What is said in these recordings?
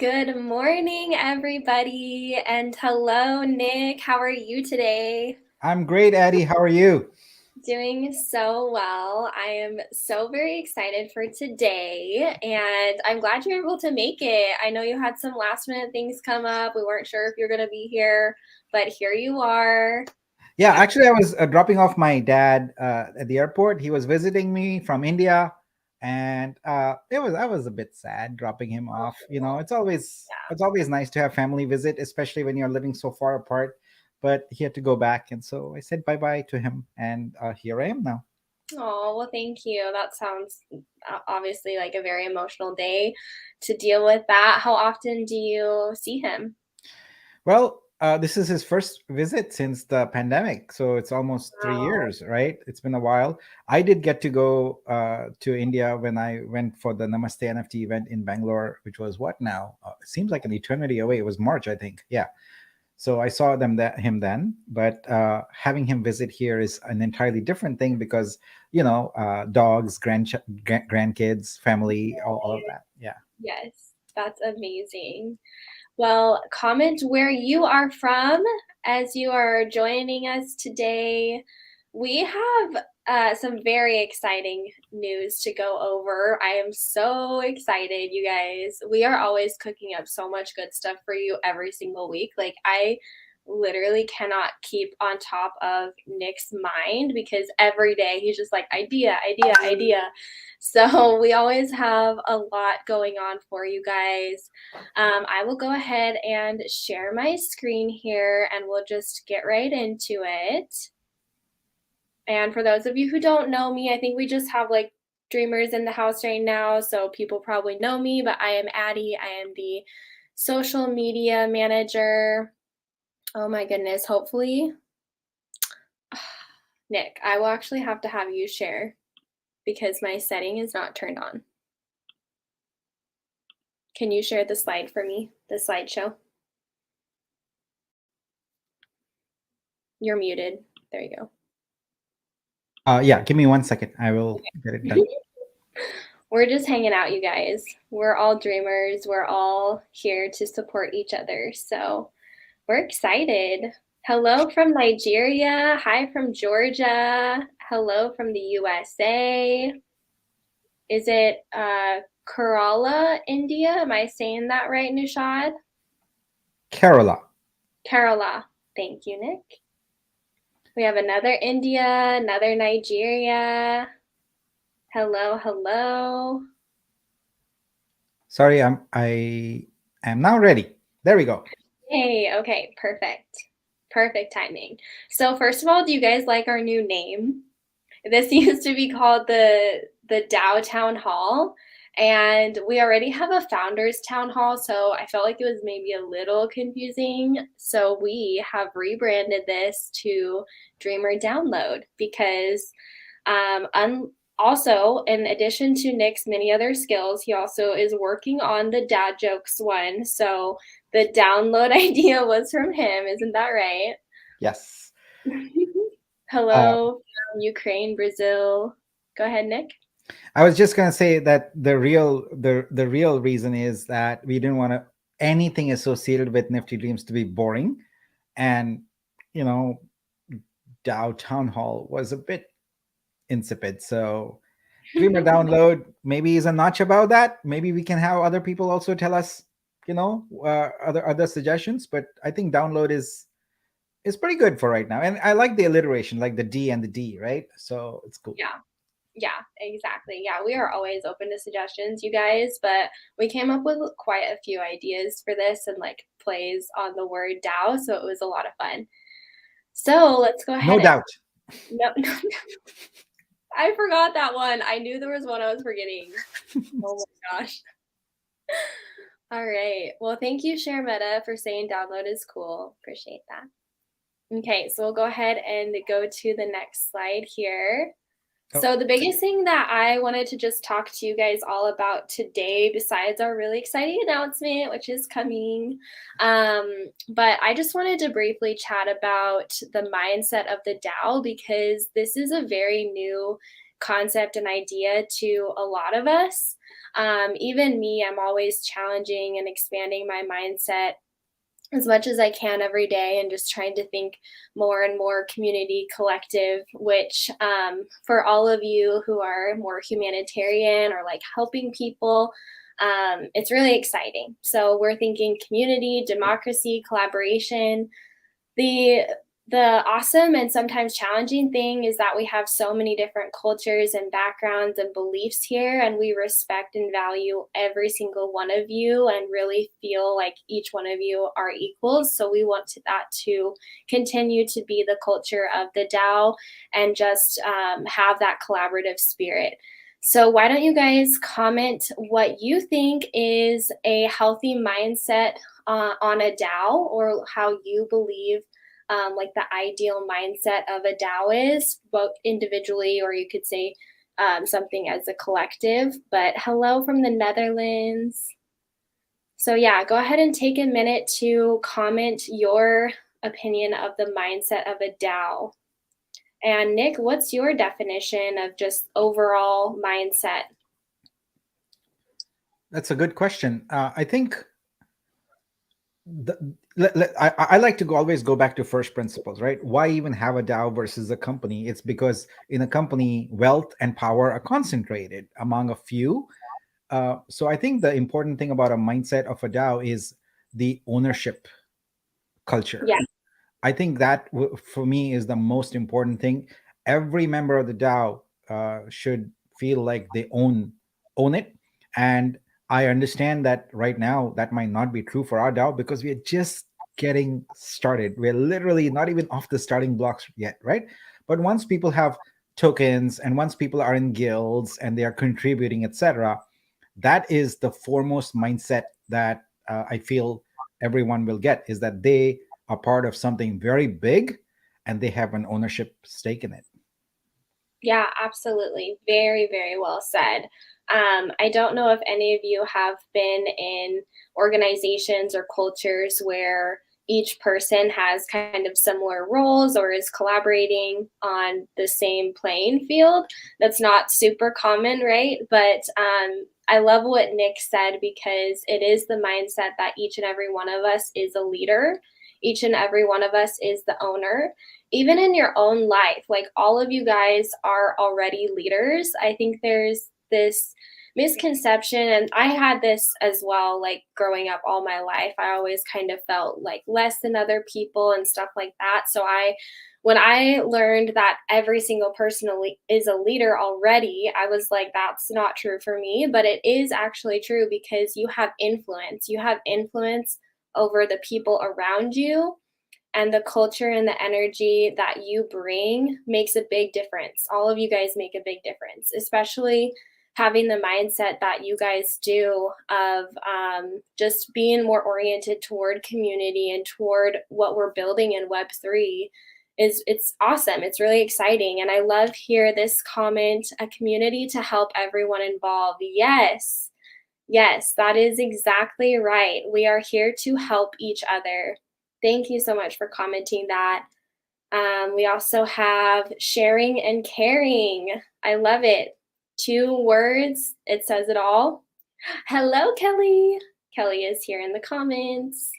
Good morning, everybody, and hello, Nick. How are you today? I'm great, Addie. How are you? Doing so well. I am so very excited for today, and I'm glad you were able to make it. I know you had some last minute things come up. We weren't sure if you're going to be here, but here you are. Yeah, actually, I was dropping off my dad at the airport. He was visiting me from India, and I was a bit sad dropping him off. You know, Yeah. it's always nice to have family visit, especially when you're living so far apart. But he had to go back, and so I said bye bye to him, and here I am now. Oh, well, thank you. That sounds obviously like a very emotional day to deal with that. How often do you see him? Well, this is his first visit since the pandemic, so it's almost three Wow. years, right? It's been a while. I did get to go to India when I went for the Namaste NFT event in Bangalore, which was what now? It seems like an eternity away. It was March, I think. Yeah. So I saw him then, but having him visit here is an entirely different thing because dogs, grandkids, family, all of that. Yeah. Yes, that's amazing. Well, comment where you are from as you are joining us today. We have some very exciting news to go over. I am so excited, you guys. We are always cooking up so much good stuff for you every single week. Like, I literally cannot keep on top of Nick's mind because every day he's just like, idea, idea, idea. So, we always have a lot going on for you guys. I will go ahead and share my screen here and we'll just get right into it. And for those of you who don't know me, I think we just have like dreamers in the house right now, so people probably know me, but I am Addie. I am the social media manager. Oh my goodness, hopefully. Nick, I will actually have to have you share because my setting is not turned on. Can you share the slide for me, the slideshow? You're muted. There you go. Yeah. Give me 1 second. I will get it done. We're just hanging out, you guys. We're all dreamers. We're all here to support each other. So we're excited. Hello from Nigeria. Hi from Georgia. Hello from the USA. Is it Kerala, India? Am I saying that right, Nushad? Kerala. Kerala. Thank you, Nick. We have another India, another Nigeria. Hello, hello. Sorry, I am now ready. There we go. Hey, okay, perfect. Perfect timing. So first of all, do you guys like our new name? This used to be called the DAO Town Hall, and we already have a founders town hall, so I felt like it was maybe a little confusing. So we have rebranded this to Dreamer Download because also, in addition to Nick's many other skills, he also is working on the dad jokes one. So the download idea was from him, isn't that right? Yes. Uh, Hello from Ukraine, Brazil. Go ahead, Nick. I was just gonna say that the real reason is that we didn't want to anything associated with Nifty Dreams to be boring, and you know, Dow Town Hall was a bit insipid. So Dreamer Download maybe is a notch about that. Maybe we can have other people also tell us, other suggestions. But I think Download is pretty good for right now, and I like the alliteration, like the D and the D, right? So it's cool. Yeah. Yeah, exactly. Yeah, we are always open to suggestions, you guys, but we came up with quite a few ideas for this and like plays on the word DAO, so it was a lot of fun. So let's go No ahead and doubt. no, I forgot that one. I knew there was one I was forgetting. Oh my gosh. All right. Well, thank you, Share Meta, for saying download is cool. Appreciate that. Okay, so we'll go ahead and go to the next slide here. Oh, So the biggest thing that I wanted to just talk to you guys all about today, besides our really exciting announcement, which is coming, but I just wanted to briefly chat about the mindset of the DAO because this is a very new concept and idea to a lot of us. Even me, I'm always challenging and expanding my mindset as much as I can every day and just trying to think more and more community collective, which for all of you who are more humanitarian or like helping people, it's really exciting. So we're thinking community, democracy, collaboration. The awesome and sometimes challenging thing is that we have so many different cultures and backgrounds and beliefs here, and we respect and value every single one of you and really feel like each one of you are equals. So we want that to continue to be the culture of the DAO and just have that collaborative spirit. So why don't you guys comment what you think is a healthy mindset on a DAO, or how you believe like the ideal mindset of a DAO is, both individually, or you could say something as a collective. But hello from the Netherlands. So yeah, go ahead and take a minute to comment your opinion of the mindset of a DAO. And Nick, what's your definition of just overall mindset? That's a good question. I think I like to always go back to first principles, right? Why even have a DAO versus a company? It's because in a company, wealth and power are concentrated among a few. So I think the important thing about a mindset of a DAO is the ownership culture. Yeah. I think that for me is the most important thing. Every member of the DAO should feel like they own it. And I understand that right now that might not be true for our DAO because we are just getting started. We're literally not even off the starting blocks yet, right? But once people have tokens and once people are in guilds and they are contributing, etc., that is the foremost mindset that I feel everyone will get, is that they are part of something very big and they have an ownership stake in it. Yeah, absolutely. Very, very well said. I don't know if any of you have been in organizations or cultures where each person has kind of similar roles or is collaborating on the same playing field. That's not super common, right? But I love what Nick said, because it is the mindset that each and every one of us is a leader. Each and every one of us is the owner. Even in your own life, like all of you guys are already leaders. I think there's this misconception, and I had this as well, like growing up all my life. I always kind of felt like less than other people and stuff like that. So when I learned that every single person is a leader already, I was like, that's not true for me. But it is actually true, because you have influence. You have influence over the people around you, and the culture and the energy that you bring makes a big difference. All of you guys make a big difference, especially having the mindset that you guys do of just being more oriented toward community and toward what we're building in Web3. It's awesome. It's really exciting. And I love here this comment, a community to help everyone involved. Yes, yes, that is exactly right. We are here to help each other. Thank you so much for commenting that. We also have sharing and caring. I love it. 2 words, it says it all. Hello, Kelly. Kelly is here in the comments.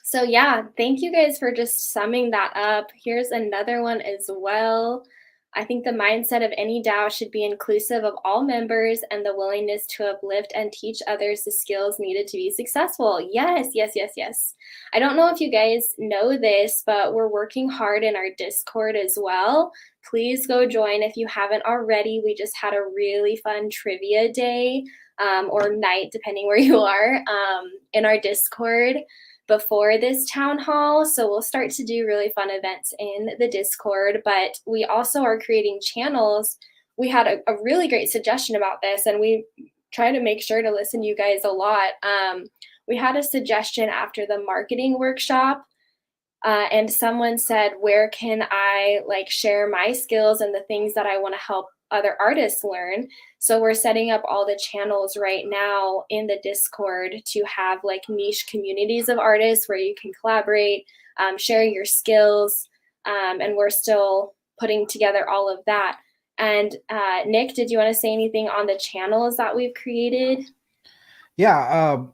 So yeah, thank you guys for just summing that up. Here's another one as well. I think the mindset of any DAO should be inclusive of all members and the willingness to uplift and teach others the skills needed to be successful. Yes, yes, yes, yes. I don't know if you guys know this, but we're working hard in our Discord as well. Please go join if you haven't already. We just had a really fun trivia day or night, depending where you are, in our Discord before this town hall. So we'll start to do really fun events in the Discord, but we also are creating channels. We had a really great suggestion about this, and we try to make sure to listen to you guys a lot. We had a suggestion after the marketing workshop, and someone said, where can I like share my skills and the things that I want to help other artists learn? So we're setting up all the channels right now in the Discord to have like niche communities of artists where you can collaborate, share your skills, and we're still putting together all of that. And Nick, did you want to say anything on the channels that we've created? Yeah,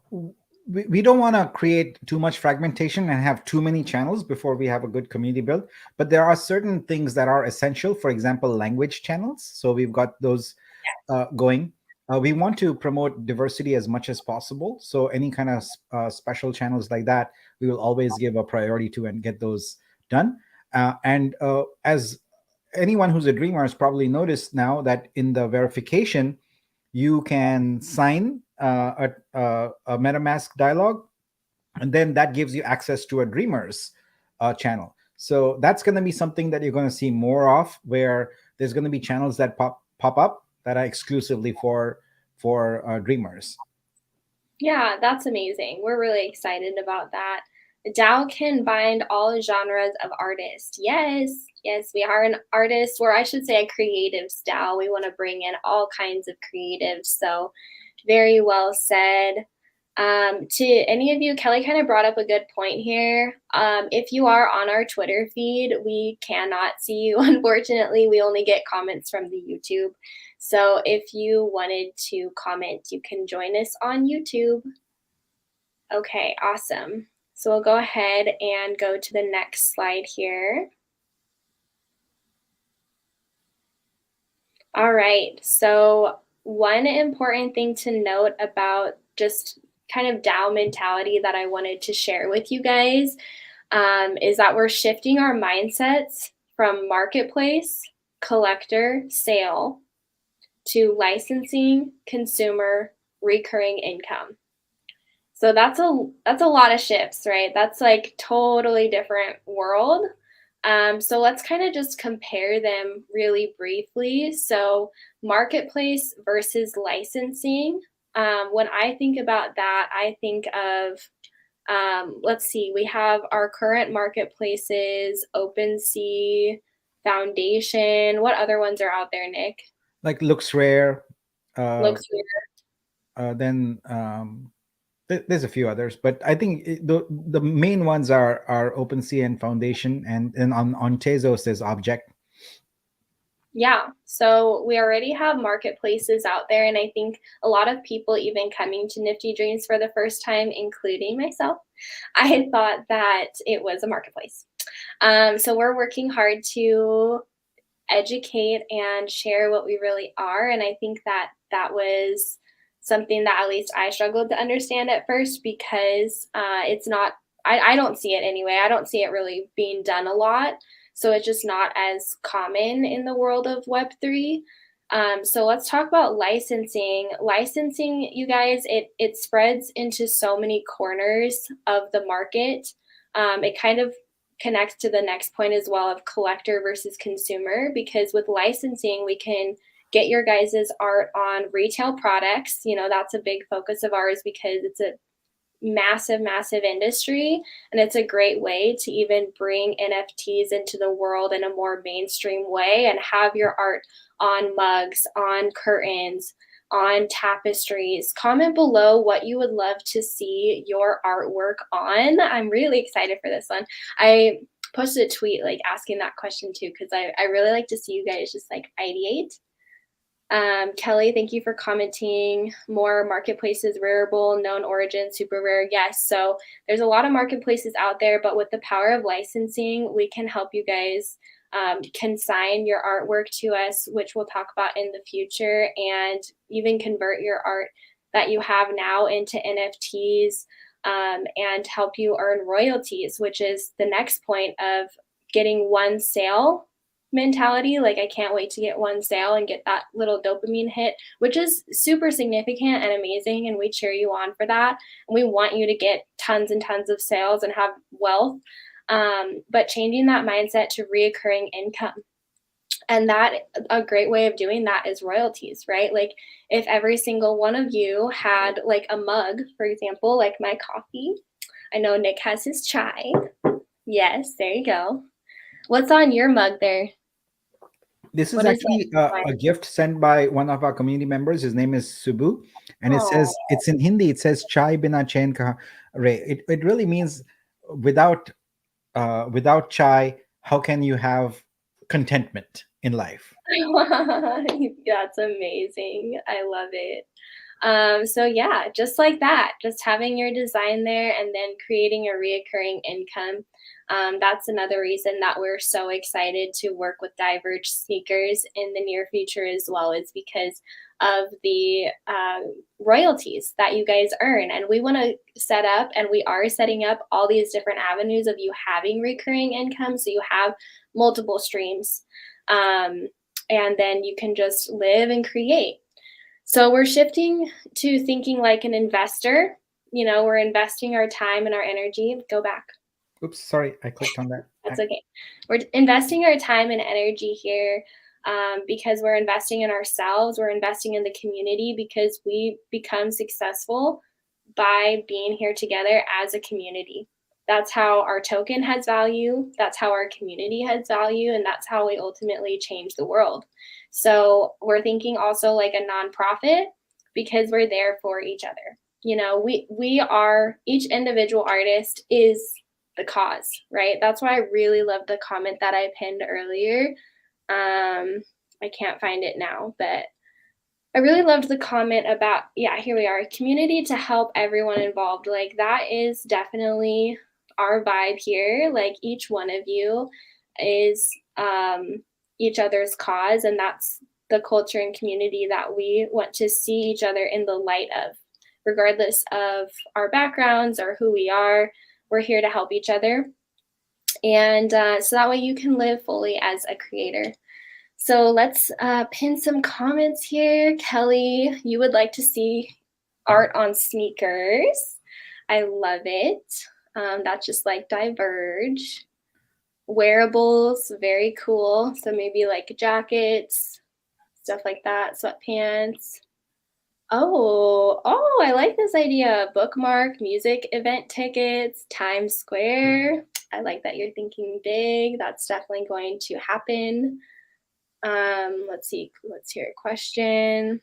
we don't want to create too much fragmentation and have too many channels before we have a good community build. But there are certain things that are essential. For example, language channels. So we've got those going. We want to promote diversity as much as possible. So any kind of special channels like that, we will always give a priority to and get those done. And as anyone who's a dreamer has probably noticed now that in the verification, you can sign a MetaMask dialogue, and then that gives you access to a Dreamers channel. So that's going to be something that you're going to see more of, where there's going to be channels that pop up that are exclusively for Dreamers. Yeah, that's amazing. We're really excited about that. DAO can bind all genres of artists. Yes, yes, we are an artist, or I should say a creatives DAO. We want to bring in all kinds of creatives. So, very well said. To any of you, Kelly kind of brought up a good point here. If you are on our Twitter feed, we cannot see you, unfortunately. We only get comments from the YouTube. So if you wanted to comment, you can join us on YouTube. Okay, awesome. So we'll go ahead and go to the next slide here. All right, so one important thing to note about just kind of DAO mentality that I wanted to share with you guys is that we're shifting our mindsets from marketplace, collector, sale to licensing, consumer, recurring income. So that's a lot of shifts, right? That's like totally different world. So let's kind of just compare them really briefly. So marketplace versus licensing. When I think about that, I think of let's see, we have our current marketplaces, OpenSea, Foundation. What other ones are out there, Nick? Like Looks Rare. Looks Then there's a few others, but I think the main ones are OpenSea and Foundation, and on Tezos there's Object. Yeah, so we already have marketplaces out there, and I think a lot of people even coming to Nifty Dreams for the first time, including myself, I had thought that it was a marketplace. So we're working hard to educate and share what we really are, and I think that that was something that at least I struggled to understand at first, because it's not, I don't see it anyway. I don't see it really being done a lot. So it's just not as common in the world of Web3. So let's talk about licensing. Licensing, you guys, it spreads into so many corners of the market. It kind of connects to the next point as well of collector versus consumer, because with licensing, we can get your guys' art on retail products. You know, that's a big focus of ours because it's a massive, massive industry. And it's a great way to even bring NFTs into the world in a more mainstream way and have your art on mugs, on curtains, on tapestries. Comment below what you would love to see your artwork on. I'm really excited for this one. I posted a tweet like asking that question too, because I really like to see you guys just like ideate. Kelly, thank you for commenting. More marketplaces, rareable, known origin, super rare. Yes, so there's a lot of marketplaces out there, but with the power of licensing, we can help you guys consign your artwork to us, which we'll talk about in the future, and even convert your art that you have now into NFTs and help you earn royalties, which is the next point of getting one sale mentality. Like, I can't wait to get one sale and get that little dopamine hit, which is super significant and amazing, and we cheer you on for that, and we want you to get tons and tons of sales and have wealth. But changing that mindset to reoccurring income, and that a great way of doing that is royalties, right? Like, if every single one of you had like a mug, for example, like my coffee, I know Nick has his chai. Yes, there you go. What's on your mug there? This is What is actually that? a gift sent by one of our community members. His name is Subu, and it Oh, says, it's in Hindi. It says "Chai bina chain ka re." It really means without without chai, how can you have contentment in life. That's amazing. I love it. So yeah, just like that, just having your design there and then creating a reoccurring income. That's another reason that we're so excited to work with Diverge Sneakers in the near future as well, is because of the royalties that you guys earn. And we want to set up, and we are setting up all these different avenues of you having recurring income. So you have multiple streams. And then you can just live and create. So we're shifting to thinking like an investor. You know, we're investing our time and our energy. Go back. Oops, sorry, I clicked on that. That's okay. We're investing our time and energy here because we're investing in ourselves. We're investing in the community because we become successful by being here together as a community. That's how our token has value. That's how our community has value. And that's how we ultimately change the world. So we're thinking also like a nonprofit because we're there for each other. You know, we are, each individual artist is the cause, right? That's why I really love the comment that I pinned earlier. I can't find it now, but I really loved the comment about, yeah, here we are, community to help everyone involved. Like that is definitely our vibe here. Like each one of you is each other's cause, and that's the culture and community that we want to see each other in the light of, regardless of our backgrounds or who we are. We're here to help each other. And so that way you can live fully as a creator. So let's pin some comments here. Kelly, you would like to see art on sneakers. I love it. That's just like Diverge. Wearables, very cool. So maybe like jackets, stuff like that, sweatpants. Oh, I like this idea. Bookmark, music event tickets, Times Square. I like that you're thinking big. That's definitely going to happen. Let's see. Let's hear a question.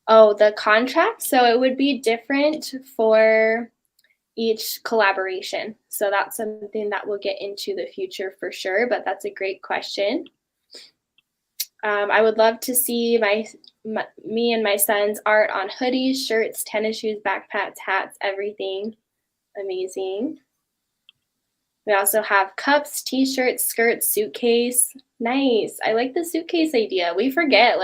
Oh, the contract. So it would be different for each collaboration. So that's something that we'll get into the future for sure, but that's a great question. I would love to see me and my son's art on hoodies, shirts, tennis shoes, backpacks, hats, everything. Amazing. We also have cups, t-shirts, skirts, suitcase. Nice. I like the suitcase idea. We forget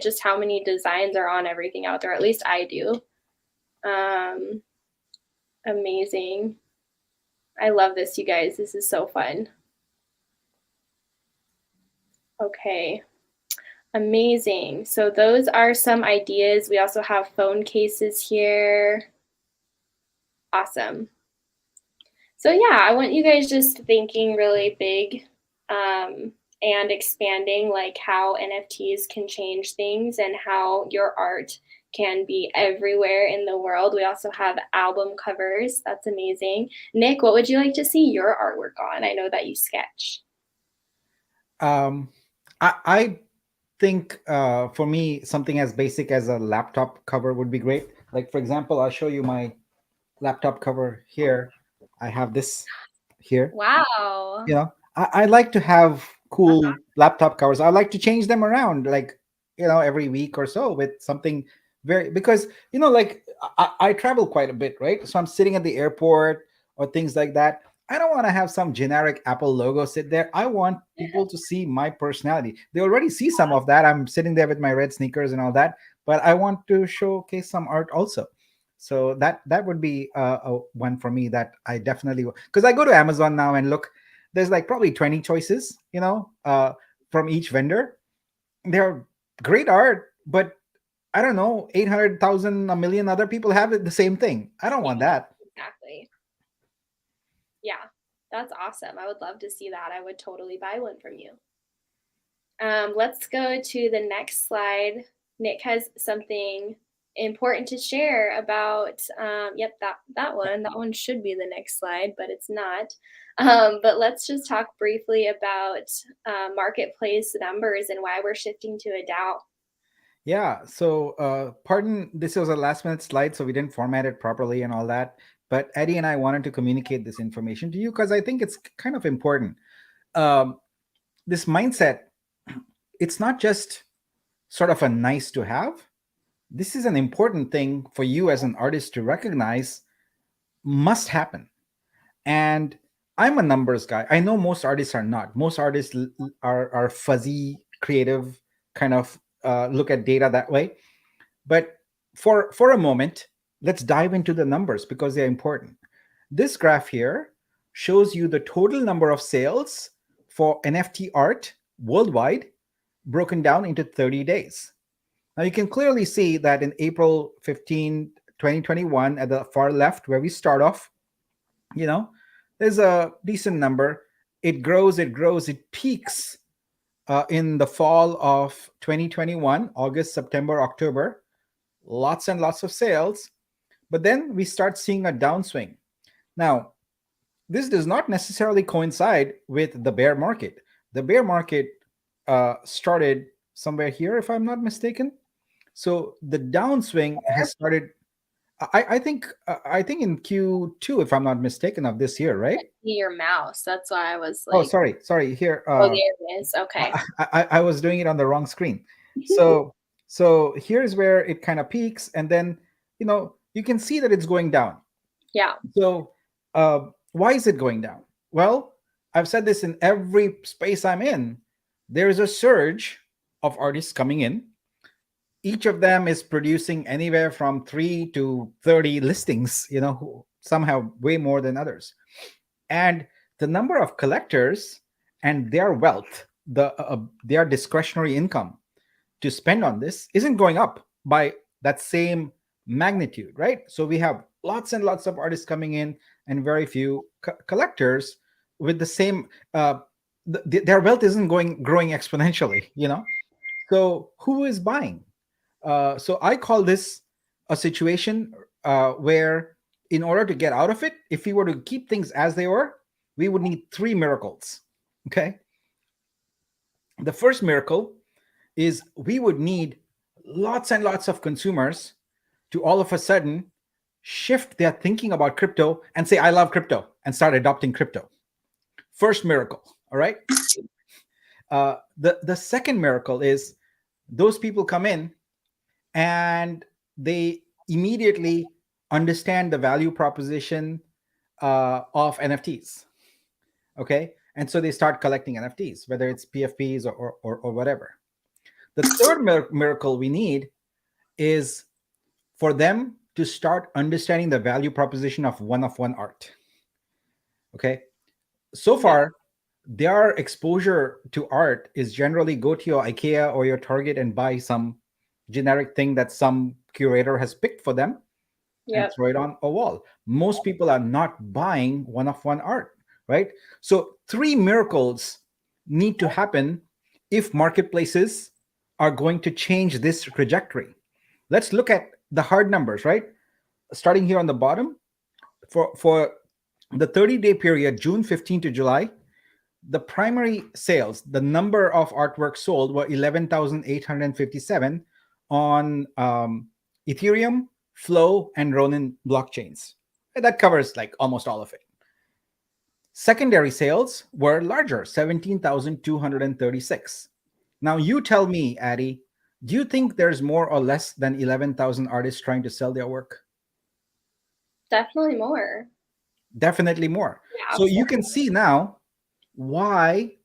just how many designs are on everything out there. At least I do. Amazing. I love this, you guys. This is so fun. Okay. Amazing. So those are some ideas. We also have phone cases here. Awesome. So yeah, I want you guys just thinking really big and expanding like how NFTs can change things and how your art can be everywhere in the world. We also have album covers. That's amazing. Nick, what would you like to see your artwork on? I know that you sketch. I think for me, something as basic as a laptop cover would be great. Like, for example, I'll show you my laptop cover here. I have this here. Wow. You know, I like to have cool laptop covers. I like to change them around, like, every week or so with something because, like I travel quite a bit, right? So I'm sitting at the airport or things like that. I don't want to have some generic Apple logo sit there. I want people to see my personality. They already see some of that. I'm sitting there with my red sneakers and all that, but I want to showcase some art also. So that would be a one for me that I definitely, because I go to Amazon now and look, there's like probably 20 choices, from each vendor. They're great art, but I don't know, 800,000, a million other people have it, the same thing. I don't want that. Exactly. Yeah, that's awesome. I would love to see that. I would totally buy one from you. Let's go to the next slide. Nick has something important to share about, yep, that one should be the next slide, but it's not. But let's just talk briefly about marketplace numbers and why we're shifting to a DAO. Yeah. So, pardon, this was a last minute slide, so we didn't format it properly and all that. But Eddie and I wanted to communicate this information to you because I think it's kind of important. Um, this mindset, it's not just sort of a nice to have. This is an important thing for you as an artist to recognize must happen. And I'm a numbers guy. I know most artists are not. Most artists are fuzzy, creative, kind of look at data that way. But for a moment, let's dive into the numbers because they're important. This graph here shows you the total number of sales for NFT art worldwide, broken down into 30 days. Now you can clearly see that in April 15, 2021, at the far left, where we start off, you know, there's a decent number. It grows, it peaks in the fall of 2021, August, September, October, lots and lots of sales. But then we start seeing a downswing. Now, this does not necessarily coincide with the bear market. The bear market started somewhere here, if I'm not mistaken. So the downswing has started. I think in Q2, if I'm not mistaken, of this year, right? See your mouse. That's why I was Oh, like, sorry. Here, oh, there it is. Okay. I was doing it on the wrong screen. So here's where it kind of peaks, and then you can see that it's going down. Yeah. So why is it going down? Well, I've said this in every space I'm in. There is a surge of artists coming in. Each of them is producing anywhere from 3 to 30 listings, some have way more than others. And the number of collectors and their wealth, their discretionary income to spend on this isn't going up by that same magnitude, right? So we have lots and lots of artists coming in and very few collectors with the same their wealth isn't growing exponentially. So who is buying? So I call this a situation where, in order to get out of it, if we were to keep things as they were, we would need three miracles. Okay. The first miracle is we would need lots and lots of consumers to all of a sudden shift their thinking about crypto and say, I love crypto, and start adopting crypto. First miracle. All right. The second miracle is those people come in and they immediately understand the value proposition of NFTs. Okay. And so they start collecting NFTs, whether it's PFPs or whatever. The third miracle we need is for them to start understanding the value proposition of one art. Okay. So far, their exposure to art is generally go to your IKEA or your Target and buy some generic thing that some curator has picked for them and throw it on a wall. Most people are not buying one art, right? So three miracles need to happen if marketplaces are going to change this trajectory. Let's look at the hard numbers, right? Starting here on the bottom, for the 30-day period, June 15 to July, the primary sales, the number of artworks sold were 11,857 on Ethereum, Flow, and Ronin blockchains. That covers like almost all of it. Secondary sales were larger, 17,236. Now you tell me, Addy, do you think there's more or less than 11,000 artists trying to sell their work? Definitely more. Definitely more. Yeah, so you can see now why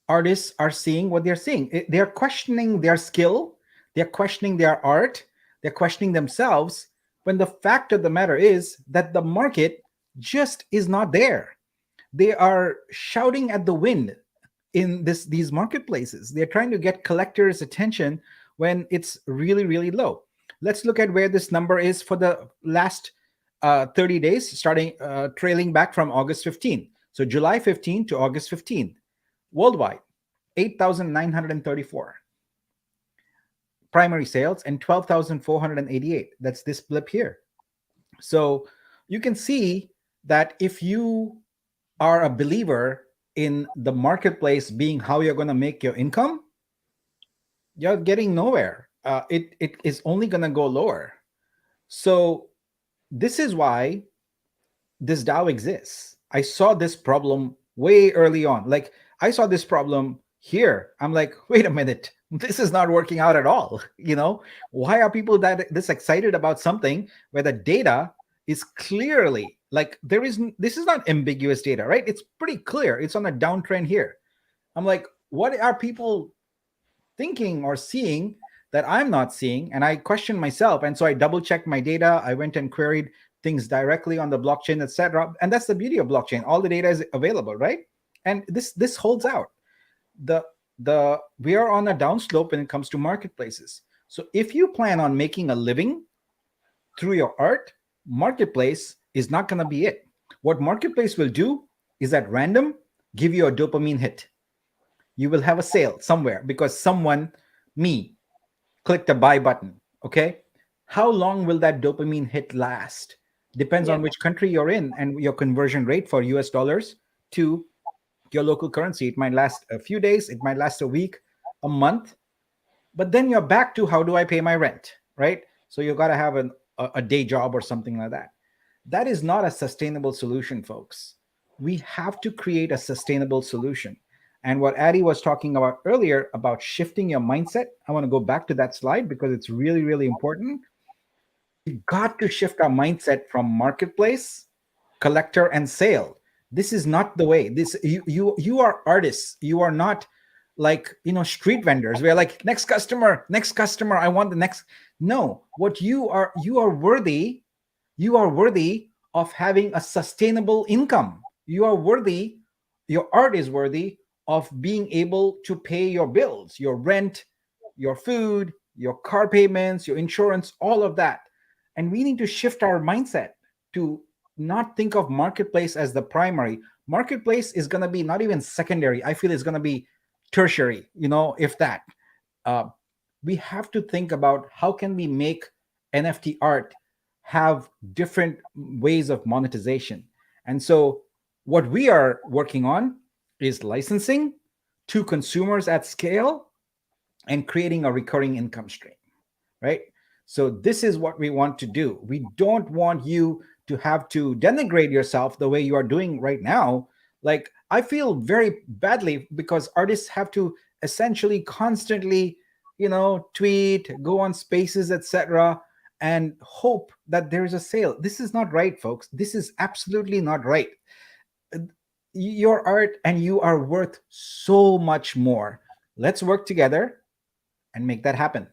artists are seeing what they're seeing. They're questioning their skill, they're questioning their art, they're questioning themselves, when the fact of the matter is that the market just is not there. They are shouting at the wind in these marketplaces. They're trying to get collectors' attention when it's really, really low. Let's look at where this number is for the last 30 days, starting trailing back from August 15. So July 15 to August 15. Worldwide, 8,934 primary sales and 12,488. That's this blip here. So you can see that if you are a believer in the marketplace being how you're going to make your income, you're getting nowhere. It is only going to go lower. So this is why this DAO exists. I saw this problem way early on. Like I saw this problem here. I'm like, wait a minute, this is not working out at all. Why are people that this excited about something where the data is clearly like this is not ambiguous data, right? It's pretty clear. It's on a downtrend here. I'm like, what are people thinking or seeing that I'm not seeing? And I questioned myself. And so I double checked my data. I went and queried things directly on the blockchain, etc. And that's the beauty of blockchain. All the data is available, right? And this holds out. The we are on a downslope when it comes to marketplaces. So if you plan on making a living through your art, marketplace is not going to be it. What marketplace will do is at random give you a dopamine hit. You will have a sale somewhere because someone, me, click the buy button. Okay. How long will that dopamine hit last? Depends Yeah. on which country you're in and your conversion rate for US dollars to your local currency. It might last a few days, it might last a week, a month, but then you're back to how do I pay my rent, right? So you got to have a day job or something like that. That is not a sustainable solution, folks. We have to create a sustainable solution. And what Addie was talking about earlier about shifting your mindset, I want to go back to that slide because it's really, really important. We got to shift our mindset from marketplace, collector, and sale. This is not the way. This you are artists. You are not like street vendors. We're like next customer. I want the next. No, what you are worthy. You are worthy of having a sustainable income. You are worthy. Your art is worthy of being able to pay your bills, your rent, your food, your car payments, your insurance, all of that. And we need to shift our mindset to not think of marketplace as the primary. Marketplace is going to be not even secondary. I feel it's going to be tertiary, if that. uh, we have to think about how can we make NFT art have different ways of monetization. And so what we are working on is licensing to consumers at scale and creating a recurring income stream, right? So this is what we want to do. We don't want you to have to denigrate yourself the way you are doing right now. Like, I feel very badly because artists have to essentially constantly, tweet, go on spaces, etc., and hope that there is a sale. This is not right, folks. This is absolutely not right. Your art and you are worth so much more. Let's work together and make that happen.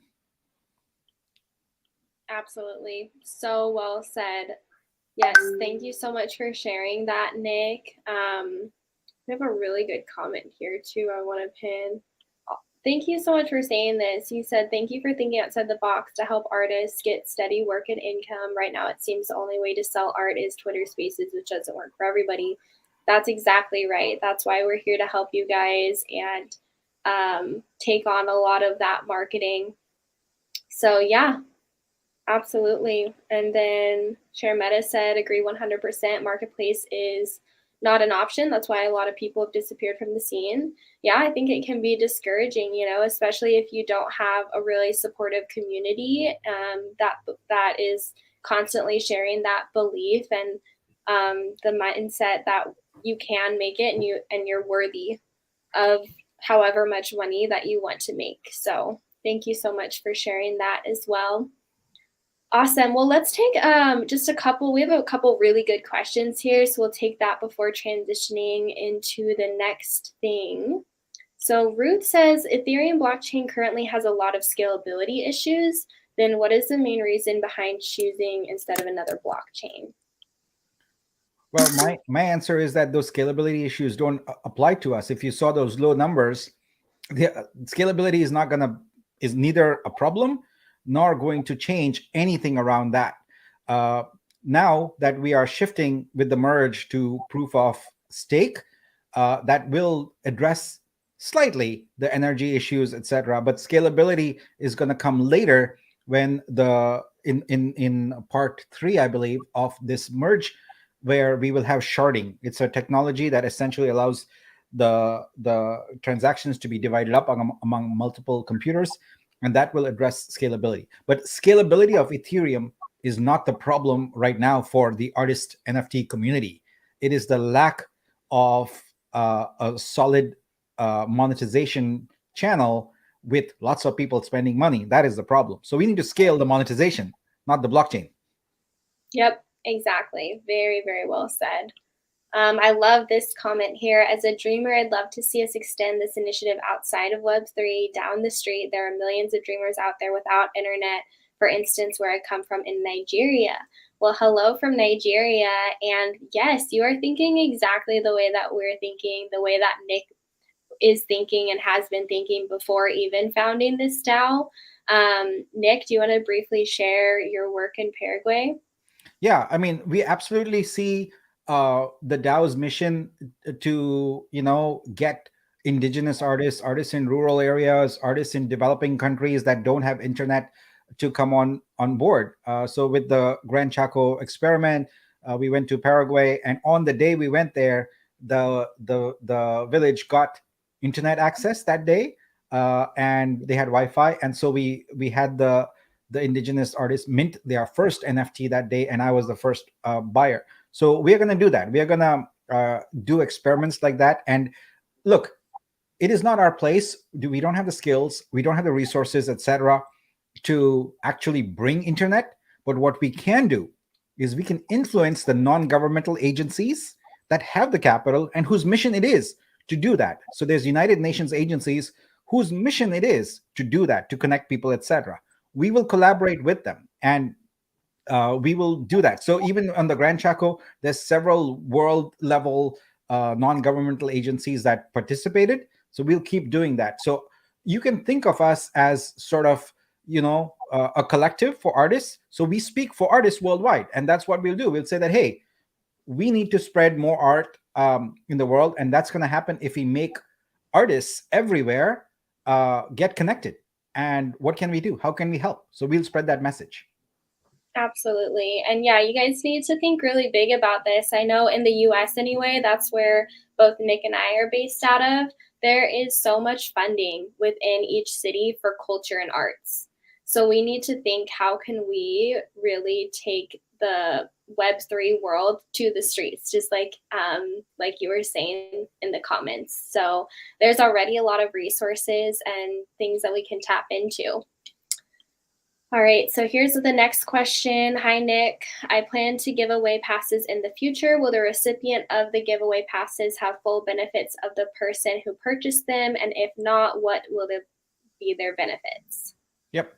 Absolutely. So well said. Yes, thank you so much for sharing that, Nick. We have a really good comment here too. I want to pin. Thank you so much for saying this. You said, thank you for thinking outside the box to help artists get steady work and income. Right now, it seems the only way to sell art is Twitter Spaces, which doesn't work for everybody. That's exactly right. That's why we're here to help you guys and take on a lot of that marketing. So, yeah, absolutely. And then Share Meta said, agree 100%. Marketplace is not an option. That's why a lot of people have disappeared from the scene. Yeah, I think it can be discouraging, especially if you don't have a really supportive community that is constantly sharing that belief and the mindset that you can make it and you're worthy of however much money that you want to make. So thank you so much for sharing that as well. Awesome. Well, let's take just a couple. We have a couple really good questions here, so we'll take that before transitioning into the next thing. So Ruth says, Ethereum blockchain currently has a lot of scalability issues. Then what is the main reason behind choosing instead of another blockchain? Well, my answer is that those scalability issues don't apply to us. If you saw those low numbers, the scalability is neither a problem nor going to change anything around that. Now that we are shifting with the merge to proof of stake, that will address slightly the energy issues, etc. But scalability is going to come later when in part 3, I believe, of this merge, where we will have sharding. It's a technology that essentially allows the transactions to be divided up among multiple computers, and that will address scalability. But scalability of Ethereum is not the problem right now for the artist NFT community. It is the lack of a solid monetization channel with lots of people spending money. That is the problem. So we need to scale the monetization, not the blockchain. Yep, exactly. Very, very well said. I love this comment here. As a dreamer, I'd love to see us extend this initiative outside of Web3 down the street. There are millions of dreamers out there without internet. For instance, where I come from in Nigeria. Well, hello from Nigeria. And yes, you are thinking exactly the way that we're thinking, the way that Nick is thinking and has been thinking before even founding this DAO. Nick, do you want to briefly share your work in Paraguay? Yeah, I mean, we absolutely see the DAO's mission to, get indigenous artists, artists in rural areas, artists in developing countries that don't have internet to come on board. So with the Gran Chaco experiment, we went to Paraguay, and on the day we went there, the village got internet access that day, and they had Wi-Fi, and so we had the indigenous artists mint their first NFT that day, and I was the first buyer. So we are going to do that. We are going to do experiments like that. And look, it is not our place. We don't have the skills, we don't have the resources, etc., to actually bring internet. But what we can do is we can influence the non-governmental agencies that have the capital and whose mission it is to do that. So there's United Nations agencies whose mission it is to do that, to connect people, etc. We will collaborate with them, and we will do that. So even on the Grand Chaco, there's several world level non-governmental agencies that participated. So we'll keep doing that. So you can think of us as sort of, a collective for artists. So we speak for artists worldwide, and that's what we'll do. We'll say that, hey, we need to spread more art in the world, and that's going to happen if we make artists everywhere get connected. And what can we do? How can we help? So we'll spread that message. Absolutely. And yeah, you guys need to think really big about this. I know in the US anyway, that's where both Nick and I are based out of. There is so much funding within each city for culture and arts. So we need to think, how can we really take the Web3 world to the streets, just like you were saying in the comments. So there's already a lot of resources and things that we can tap into. All right, so here's the next question. Hi, Nick. I plan to give away passes in the future. Will the recipient of the giveaway passes have full benefits of the person who purchased them? And if not, what will be their benefits? Yep.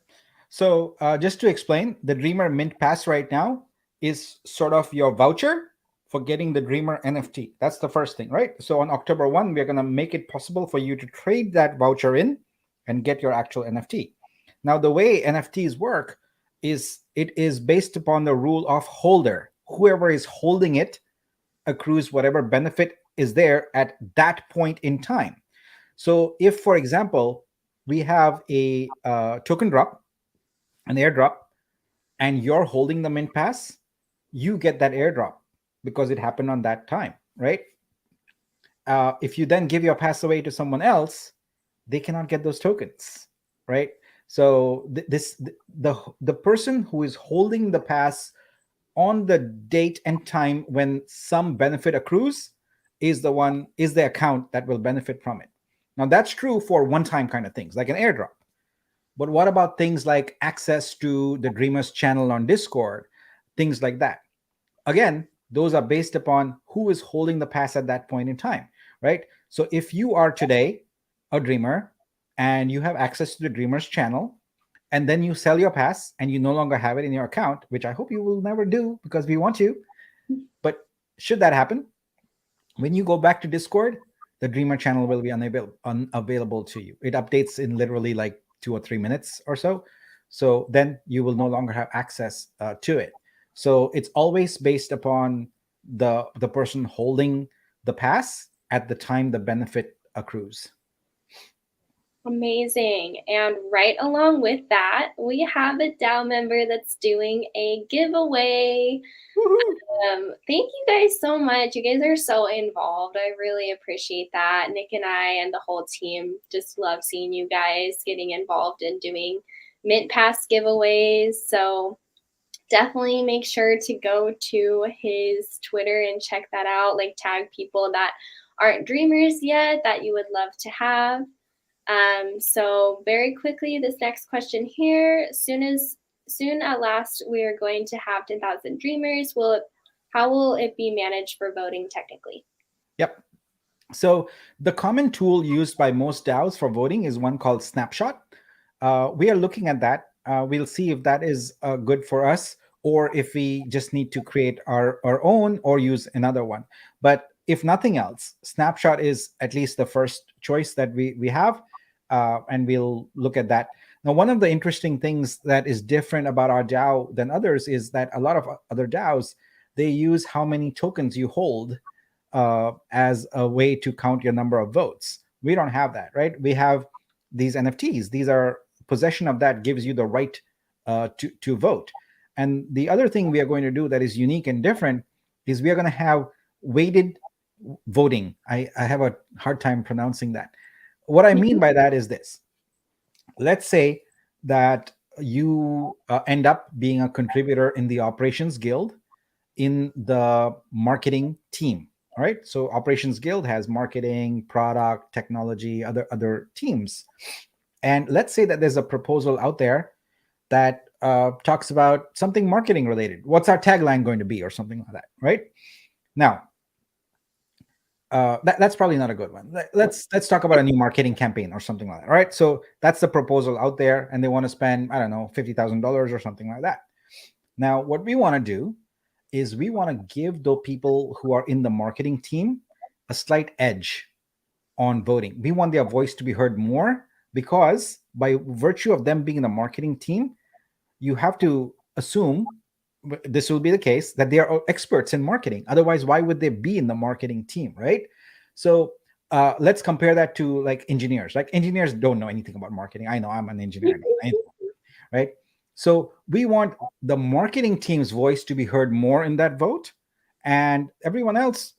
So just to explain, the Dreamer Mint Pass right now is sort of your voucher for getting the Dreamer NFT. That's the first thing, right? So on October 1, we're going to make it possible for you to trade that voucher in and get your actual NFT. Now, the way NFTs work is it is based upon the rule of holder. Whoever is holding it accrues whatever benefit is there at that point in time. So if, for example, we have a token drop, an airdrop, and you're holding the Mint Pass, you get that airdrop because it happened on that time, right? If you then give your pass away to someone else, they cannot get those tokens, right? So the person who is holding the pass on the date and time when some benefit accrues is the account that will benefit from it. Now that's true for one-time kind of things like an airdrop. But what about things like access to the Dreamers channel on Discord, things like that? Again, those are based upon who is holding the pass at that point in time, right? So if you are today a Dreamer and you have access to the Dreamers channel, and then you sell your pass and you no longer have it in your account, which I hope you will never do because we want you. But should that happen, when you go back to Discord, the Dreamer channel will be unavailable to you. It updates in literally like 2 or 3 minutes or so. So then you will no longer have access to it. So it's always based upon the person holding the pass at the time the benefit accrues. Amazing. And right along with that, we have a DAO member that's doing a giveaway. Thank you guys so much. You guys are so involved. I really appreciate that. Nick and I and the whole team just love seeing you guys getting involved in doing Mint Pass giveaways. So definitely make sure to go to his Twitter and check that out. Like, tag people that aren't dreamers yet that you would love to have. So very quickly, this next question here, soon at last we are going to have 10,000 dreamers. How will it be managed for voting technically? Yep. So the common tool used by most DAOs for voting is one called Snapshot. We are looking at that. We'll see if that is good for us, or if we just need to create our own or use another one. But if nothing else, Snapshot is at least the first choice that we have, and we'll look at that. Now, one of the interesting things that is different about our DAO than others is that a lot of other DAOs, they use how many tokens you hold as a way to count your number of votes. We don't have that, right? We have these NFTs. These are possession of that gives you the right to vote. And the other thing we are going to do that is unique and different is we are going to have weighted voting. I have a hard time pronouncing that. What I mean by that is this. Let's say that you end up being a contributor in the operations guild in the marketing team. All right. So Operations Guild has marketing, product, technology, other teams. And let's say that there's a proposal out there that talks about something marketing related. What's our tagline going to be, or something like that, right? Now, that's probably not a good one. Let's talk about a new marketing campaign or something like that. All right. So that's the proposal out there, and they want to spend, I don't know, $50,000 or something like that. Now, what we want to do is we want to give the people who are in the marketing team a slight edge on voting. We want their voice to be heard more, because by virtue of them being in the marketing team, you have to assume this will be the case, that they are experts in marketing. Otherwise, why would they be in the marketing team, right? So let's compare that to like engineers. Like engineers don't know anything about marketing. I know, I'm an engineer, right? So we want the marketing team's voice to be heard more in that vote, and everyone else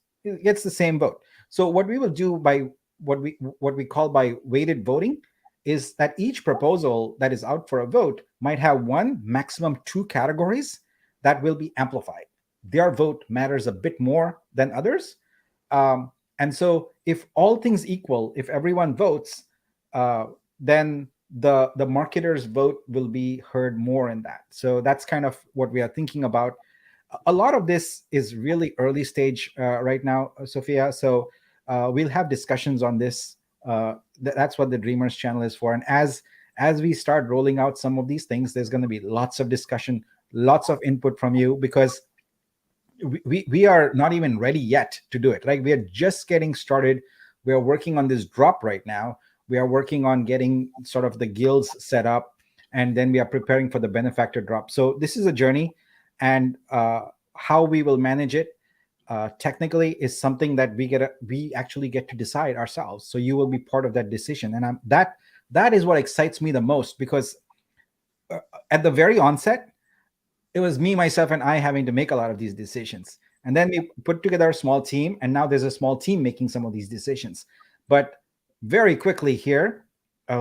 gets the same vote. So what we will do by what we call by weighted voting is that each proposal that is out for a vote might have one, maximum two categories that will be amplified. Their vote matters a bit more than others. And so if all things equal, if everyone votes, then the marketer's vote will be heard more in that. So that's kind of what we are thinking about. A lot of this is really early stage right now, Sophia. So we'll have discussions on this. That's what the Dreamers channel is for. And as we start rolling out some of these things, there's going to be lots of discussion, lots of input from you, because we are not even ready yet to do it. Like, we are just getting started. We are working on this drop right now. We are working on getting sort of the guilds set up, and then we are preparing for the benefactor drop. So this is a journey, and how we will manage it technically is something that we actually get to decide ourselves. So you will be part of that decision, and that is what excites me the most, because at the very onset, it was me, myself, and I having to make a lot of these decisions. And then we put together a small team, and now there's a small team making some of these decisions. But very quickly here,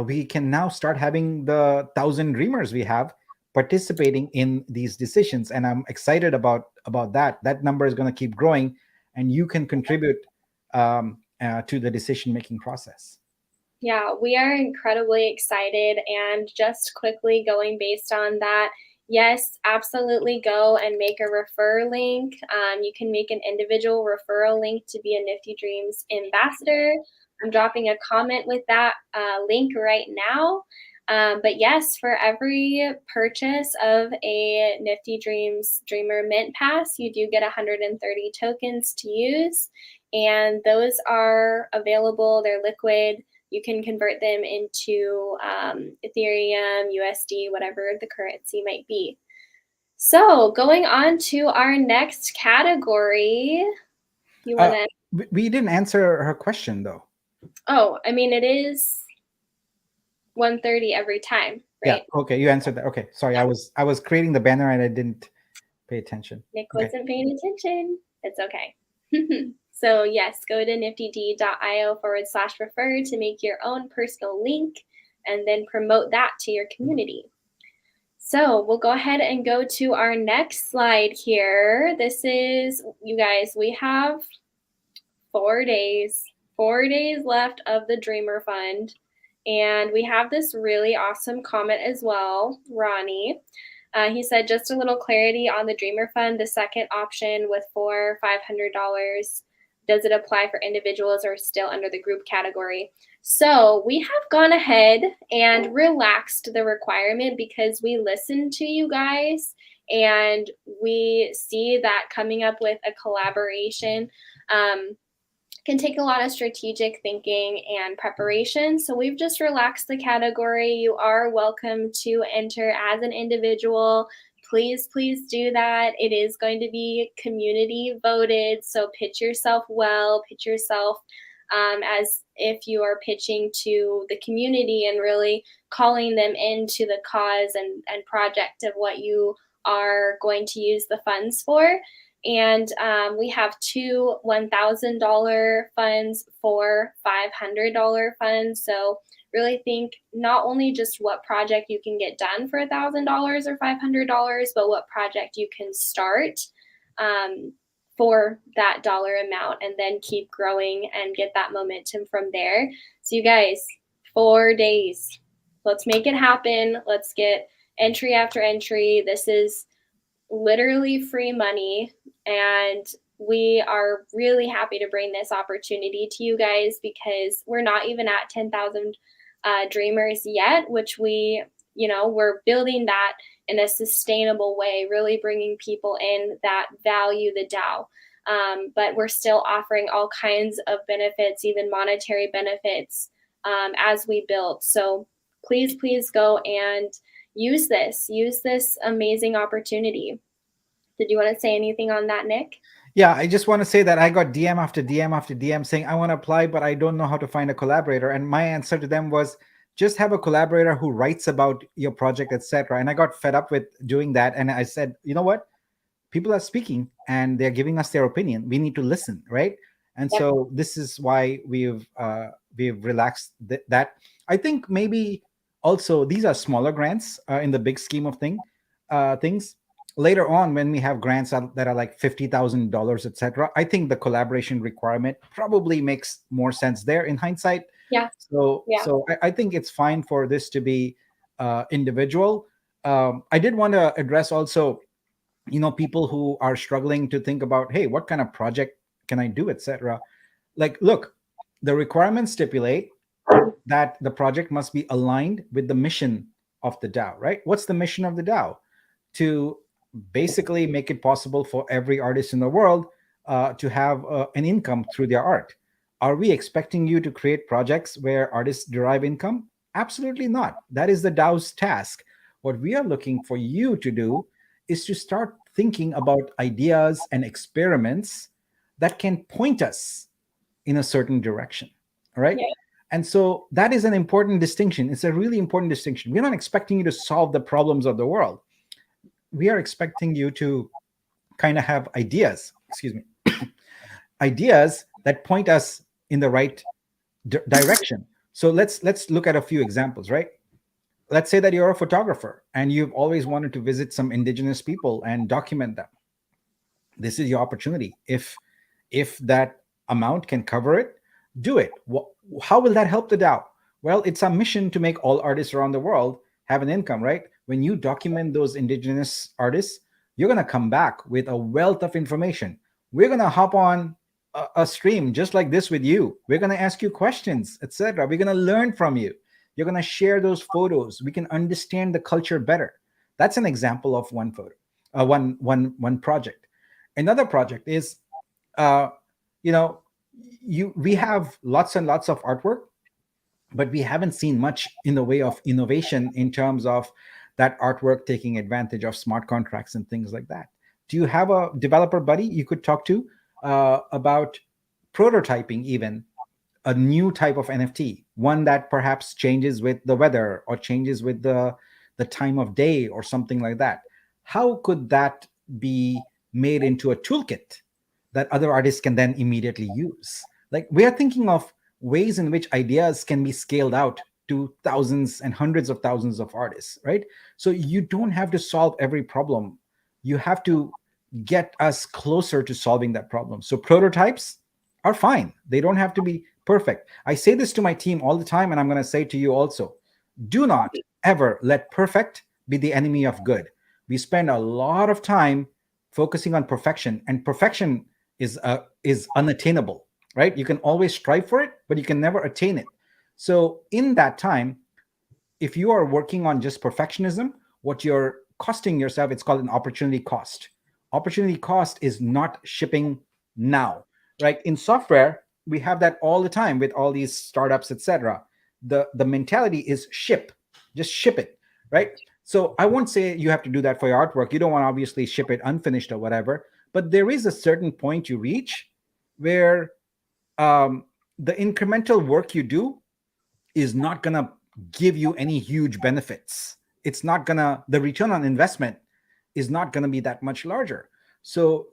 we can now start having the 1,000 dreamers we have participating in these decisions. And I'm excited about that. That number is going to keep growing, and you can contribute to the decision-making process. Yeah, we are incredibly excited. And just quickly going based on that, yes, absolutely go and make a refer link. You can make an individual referral link to be a Nifty Dreams ambassador. I'm dropping a comment with that link right now. But yes, for every purchase of a Nifty Dreams Dreamer Mint Pass, you do get 130 tokens to use. And those are available, they're liquid. You can convert them into Ethereum, USD, whatever the currency might be. So going on to our next category, you want to? We didn't answer her question though. Oh, I mean, it is 130 every time, right? Yeah. Okay, you answered that. Okay, sorry, Yeah. I was creating the banner and I didn't pay attention. Nick wasn't paying attention. It's okay. So yes, go to niftyd.io/refer to make your own personal link and then promote that to your community. So we'll go ahead and go to our next slide here. This is, you guys, we have 4 days. 4 days left of the Dreamer Fund. And we have this really awesome comment as well, Ronnie. He said, just a little clarity on the Dreamer Fund, the second option with $500. Does it apply for individuals or still under the group category? So we have gone ahead and relaxed the requirement because we listened to you guys and we see that coming up with a collaboration can take a lot of strategic thinking and preparation. So we've just relaxed the category. You are welcome to enter as an individual. Please, please do that. It is going to be community voted. So pitch yourself well, pitch yourself as if you are pitching to the community and really calling them into the cause and project of what you are going to use the funds for. And we have two $1,000 funds, four $500 funds. So really think not only just what project you can get done for $1,000 or $500, but what project you can start for that dollar amount and then keep growing and get that momentum from there. So you guys, 4 days. Let's make it happen. Let's get entry after entry. This is literally free money, and we are really happy to bring this opportunity to you guys because we're not even at 10,000 dreamers yet, which we're building that in a sustainable way, really bringing people in that value the DAO. But we're still offering all kinds of benefits, even monetary benefits, as we build. So please, please go and use this amazing opportunity. Did you want to say anything on that, Nick? Yeah, I just want to say that I got DM after DM after DM saying, I want to apply, but I don't know how to find a collaborator. And my answer to them was, just have a collaborator who writes about your project, etc. And I got fed up with doing that. And I said, you know what? People are speaking and they're giving us their opinion. We need to listen, right? And Yep. so this is why we've relaxed that. I think maybe also these are smaller grants in the big scheme of things. Later on, when we have grants that are like $50,000, etc., I think the collaboration requirement probably makes more sense there in hindsight. Yeah. So, Yeah. so I think it's fine for this to be individual. I did want to address also, people who are struggling to think about, hey, what kind of project can I do, etc. Like, look, the requirements stipulate that the project must be aligned with the mission of the DAO, right? What's the mission of the DAO? To basically make it possible for every artist in the world to have an income through their art. Are we expecting you to create projects where artists derive income? Absolutely not. That is the DAO's task. What we are looking for you to do is to start thinking about ideas and experiments that can point us in a certain direction. All right. Yeah. And so that is an important distinction. It's a really important distinction. We're not expecting you to solve the problems of the world. We are expecting you to kind of have ideas, excuse me, ideas that point us in the right direction. So let's look at a few examples, right? Let's say that you're a photographer and you've always wanted to visit some indigenous people and document them. This is your opportunity. If that amount can cover it, do it. How will that help the DAO? Well, it's our mission to make all artists around the world have an income, right? When you document those indigenous artists, you're going to come back with a wealth of information. We're going to hop on a stream just like this with you. We're going to ask you questions, etc. We're going to learn from you. You're going to share those photos. We can understand the culture better. That's an example of one photo, one project. Another project is, we have lots and lots of artwork, but we haven't seen much in the way of innovation in terms of that artwork taking advantage of smart contracts and things like that. Do you have a developer buddy you could talk to about prototyping even a new type of NFT, one that perhaps changes with the weather or changes with the time of day or something like that? How could that be made into a toolkit that other artists can then immediately use? Like, we are thinking of ways in which ideas can be scaled out to thousands and hundreds of thousands of artists, right? So you don't have to solve every problem. You have to get us closer to solving that problem. So prototypes are fine. They don't have to be perfect. I say this to my team all the time, and I'm going to say to you also, do not ever let perfect be the enemy of good. We spend a lot of time focusing on perfection, and perfection is unattainable, right? You can always strive for it, but you can never attain it. So in that time, if you are working on just perfectionism, what you're costing yourself, it's called an opportunity cost. Opportunity cost is not shipping now, right? In software, we have that all the time with all these startups, etc. The mentality is ship, just ship it, right? So I won't say you have to do that for your artwork. You don't want to obviously ship it unfinished or whatever, but there is a certain point you reach where um, the incremental work you do is not going to give you any huge benefits. It's not going to, the return on investment is not going to be that much larger. So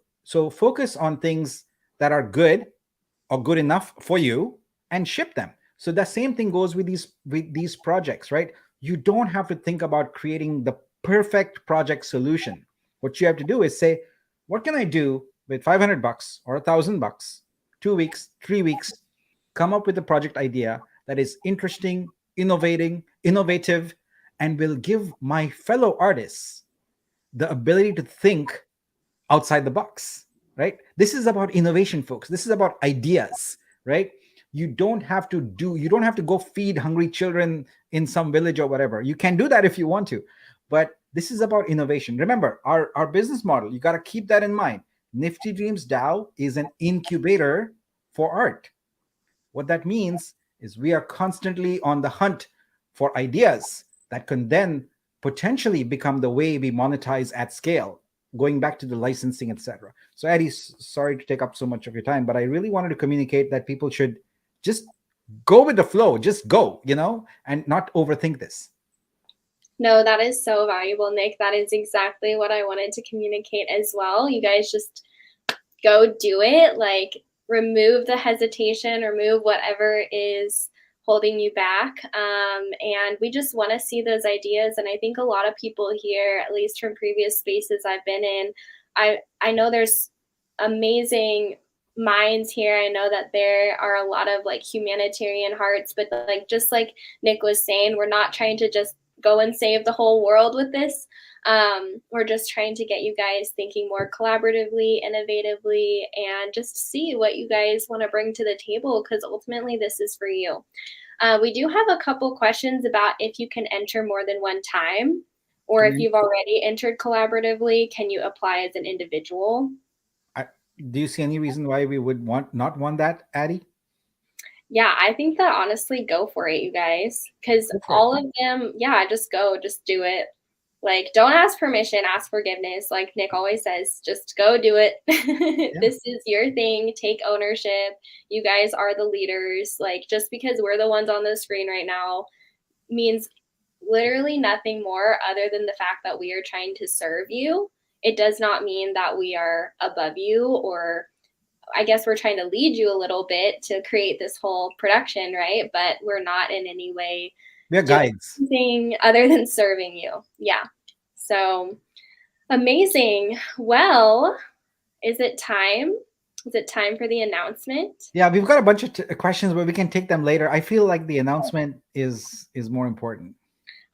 focus on things that are good or good enough for you and ship them. So the same thing goes with these projects, right? You don't have to think about creating the perfect project solution. What you have to do is say, what can I do with 500 bucks or 1,000 bucks, 2 weeks, 3 weeks, come up with a project idea that is interesting, innovative, and will give my fellow artists the ability to think outside the box, right? This is about innovation, folks. This is about ideas, right? You don't have to go feed hungry children in some village or whatever. You can do that if you want to, but this is about innovation. Remember, our business model, you got to keep that in mind. Nifty Dreams DAO is an incubator for art. What that means is we are constantly on the hunt for ideas that can then potentially become the way we monetize at scale, going back to the licensing, etc. So, Eddie, sorry to take up so much of your time, but I really wanted to communicate that people should just go with the flow, just go, and not overthink this. No, that is so valuable, Nick. That is exactly what I wanted to communicate as well. You guys just go do it. Like, remove the hesitation, remove whatever is holding you back. And we just want to see those ideas. And I think a lot of people here, at least from previous spaces I've been in, I know there's amazing minds here. I know that there are a lot of like humanitarian hearts, but like just like Nick was saying, we're not trying to just go and save the whole world with this. We're just trying to get you guys thinking more collaboratively, innovatively, and just see what you guys want to bring to the table, because ultimately this is for you. We do have a couple questions about if you can enter more than one time, or if you've already entered collaboratively, can you apply as an individual? I, do you see any reason why we would not want that, Addie? Yeah, I think that honestly, go for it, you guys, because Go for it. all of them, yeah, just go, just do it. Like, don't ask permission, ask forgiveness. Like Nick always says, just go do it. Yeah. This is your thing. Take ownership. You guys are the leaders. Like, just because we're the ones on the screen right now means literally nothing more other than the fact that we are trying to serve you. It does not mean that we are above you, or I guess we're trying to lead you a little bit to create this whole production, right? But we're not in any way We are doing guides. anything other than serving you. Yeah. So amazing. Well, is it time? Is it time for the announcement? Yeah, we've got a bunch of questions, but we can take them later. I feel like the announcement is more important.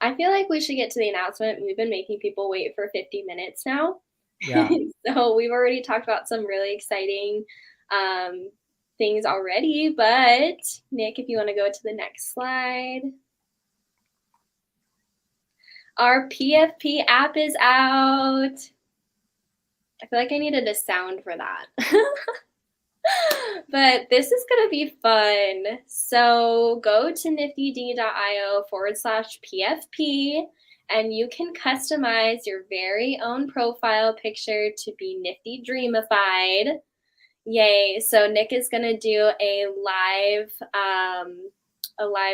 I feel like we should get to the announcement. We've been making people wait for 50 minutes now. Yeah. So we've already talked about some really exciting um, things already. But Nick, if you want to go to the next slide. Our PFP app is out. I feel like I needed a sound for that. But this is going to be fun. So go to niftyd.io/PFP and you can customize your very own profile picture to be Nifty Dreamified. Yay. So Nick is going to do a live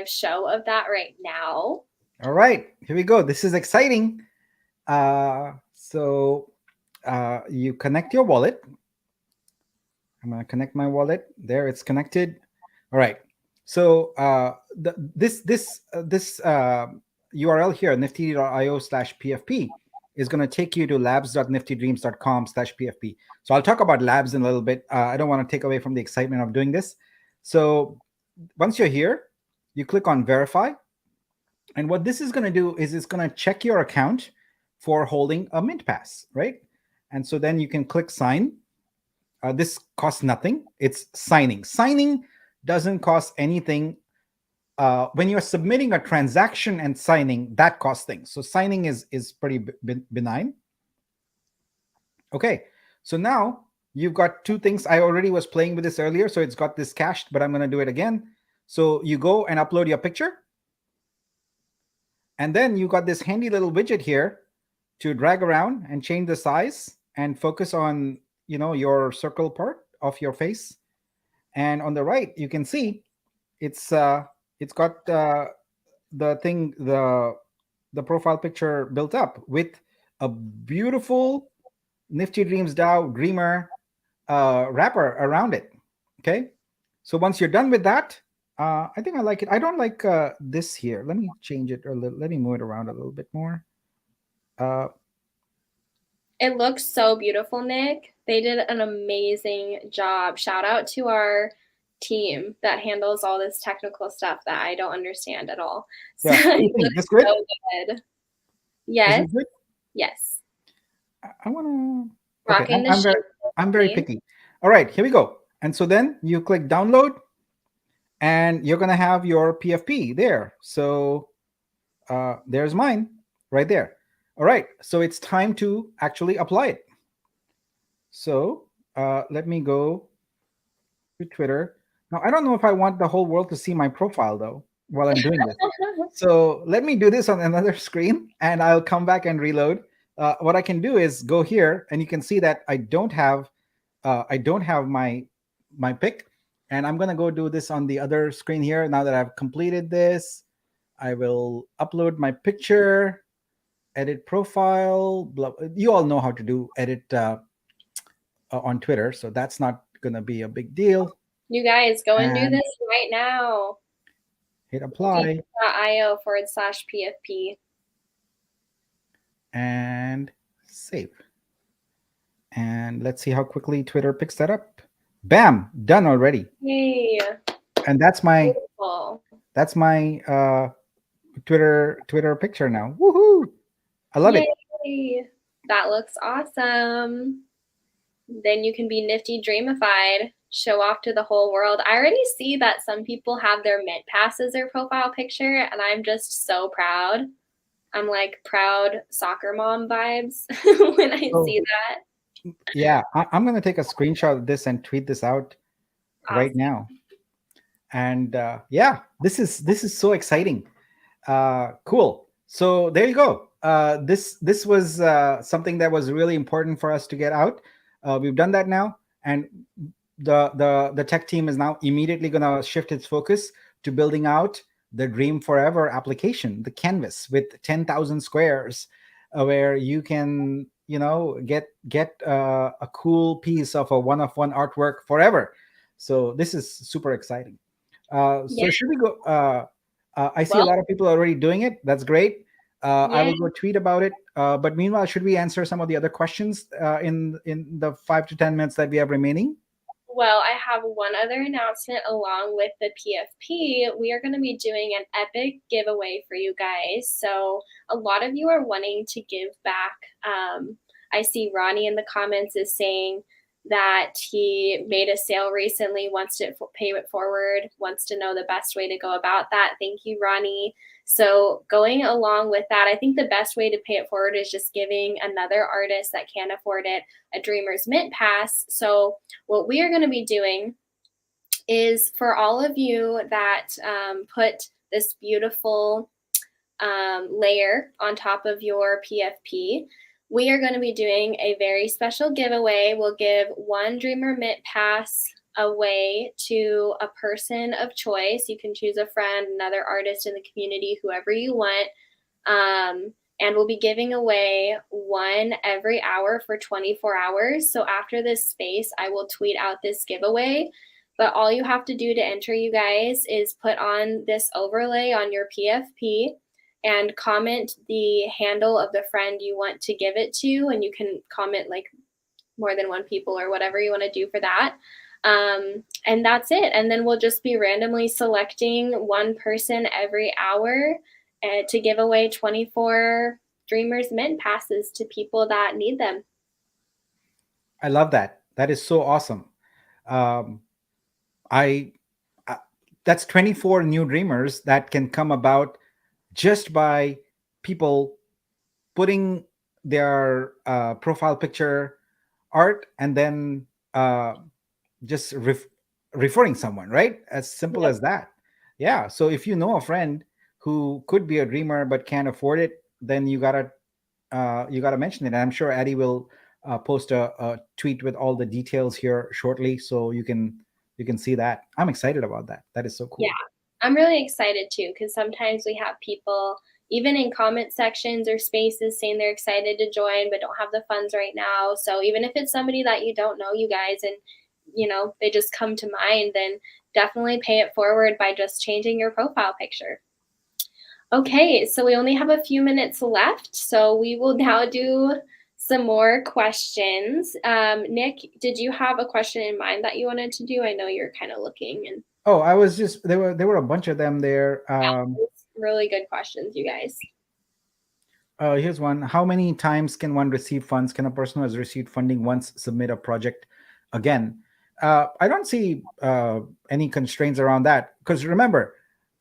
show of that right now. All right, here we go. This is exciting. So you connect your wallet. I'm going to connect my wallet. There, it's connected. All right. So this URL here, nifty.io/PFP, is going to take you to labs.niftydreams.com/PFP. So I'll talk about labs in a little bit. I don't want to take away from the excitement of doing this. So once you're here, you click on verify. And what this is going to do is it's going to check your account for holding a Mint Pass, right? And so then you can click sign. This costs nothing. It's signing. Signing doesn't cost anything. When you're submitting a transaction and signing, that costs things. So signing is pretty benign. Okay, so now you've got two things. I already was playing with this earlier, so it's got this cached, but I'm going to do it again. So you go and upload your picture. And then you got this handy little widget here to drag around and change the size and focus on, your circle part of your face. And on the right, you can see it's got the profile picture built up with a beautiful Nifty Dreams DAO Dreamer wrapper around it. Okay, so once you're done with that, I think I like it. I don't like this here. Let me change it, or let me move it around a little bit more. It looks so beautiful, Nick. They did an amazing job. Shout out to our team that handles all this technical stuff that I don't understand at all. So yeah, it looks that's good. so good. Yes. Good? Yes. I want to. Rocking Okay, the I'm very picky. All right, here we go. And so then you click download, and you're going to have your PFP there. So there's mine right there. All right, so it's time to actually apply it. So let me go to Twitter. Now, I don't know if I want the whole world to see my profile, though, while I'm doing this. So let me do this on another screen, and I'll come back and reload. What I can do is go here, and you can see that I don't have my pick, and I'm gonna go do this on the other screen here. Now that I've completed this, I will upload my picture, edit profile. You all know how to do edit on Twitter, so that's not gonna be a big deal. You guys go and do this right now. Hit apply. .io/PFP. And save. And let's see how quickly Twitter picks that up. Bam, done already. Yay. And that's my Beautiful. Twitter picture now. Woohoo! I love it. That looks awesome. Then you can be Nifty Dreamified, show off to the whole world. I already see that some people have their Mint Pass as their profile picture, and I'm just so proud. I'm like proud soccer mom vibes when I see that. Yeah, I'm going to take a screenshot of this and tweet this out right now. And yeah, this is so exciting. Cool. So there you go. This was something that was really important for us to get out. We've done that now, and the tech team is now immediately going to shift its focus to building out the Dream Forever application, the canvas with 10,000 squares, where you can get a cool piece of a one-of-one artwork forever. So this is super exciting. So should we go? I see a lot of people already doing it. That's great. I will go tweet about it. But meanwhile, should we answer some of the other questions in the 5 to 10 minutes that we have remaining? Well, I have one other announcement along with the PFP. We are going to be doing an epic giveaway for you guys. So a lot of you are wanting to give back. I see Ronnie in the comments is saying that he made a sale recently, wants to pay it forward, wants to know the best way to go about that. Thank you, Ronnie. So going along with that, I think the best way to pay it forward is just giving another artist that can't afford it a Dreamer's Mint Pass. So what we are going to be doing is for all of you that put this beautiful layer on top of your PFP, we are going to be doing a very special giveaway. We'll give one Dreamer Mint Pass away to a person of choice. You can choose a friend, another artist in the community, whoever you want. And we'll be giving away one every hour for 24 hours. So after this space, I will tweet out this giveaway. But all you have to do to enter, you guys, is put on this overlay on your PFP and comment the handle of the friend you want to give it to, and you can comment like more than one people or whatever you want to do for that. And that's it. And then we'll just be randomly selecting one person every hour to give away 24 Dreamers Mint passes to people that need them. I love that. That is so awesome. Um, I, I that's 24 new dreamers that can come about just by people putting their profile picture art and then just referring someone, right? As simple Yep. as that. Yeah. So if you know a friend who could be a dreamer but can't afford it, then you gotta mention it. And I'm sure Addie will post a tweet with all the details here shortly, so you can see that. I'm excited about that. That is so Yeah, cool. I'm really excited too, because sometimes we have people, even in comment sections or spaces, saying they're excited to join but don't have the funds right now. So even if it's somebody that you don't know, you guys, and they just come to mind, then definitely pay it forward by just changing your profile picture. Okay, so we only have a few minutes left, so we will now do some more questions. Nick, did you have a question in mind that you wanted to do? I know you're kind of looking, and Oh, I was just there were a bunch of them there. yeah, it's really good questions, you guys. Here's one. How many times can one receive funds? Can a person who has received funding once submit a project again? I don't see any constraints around that, because remember,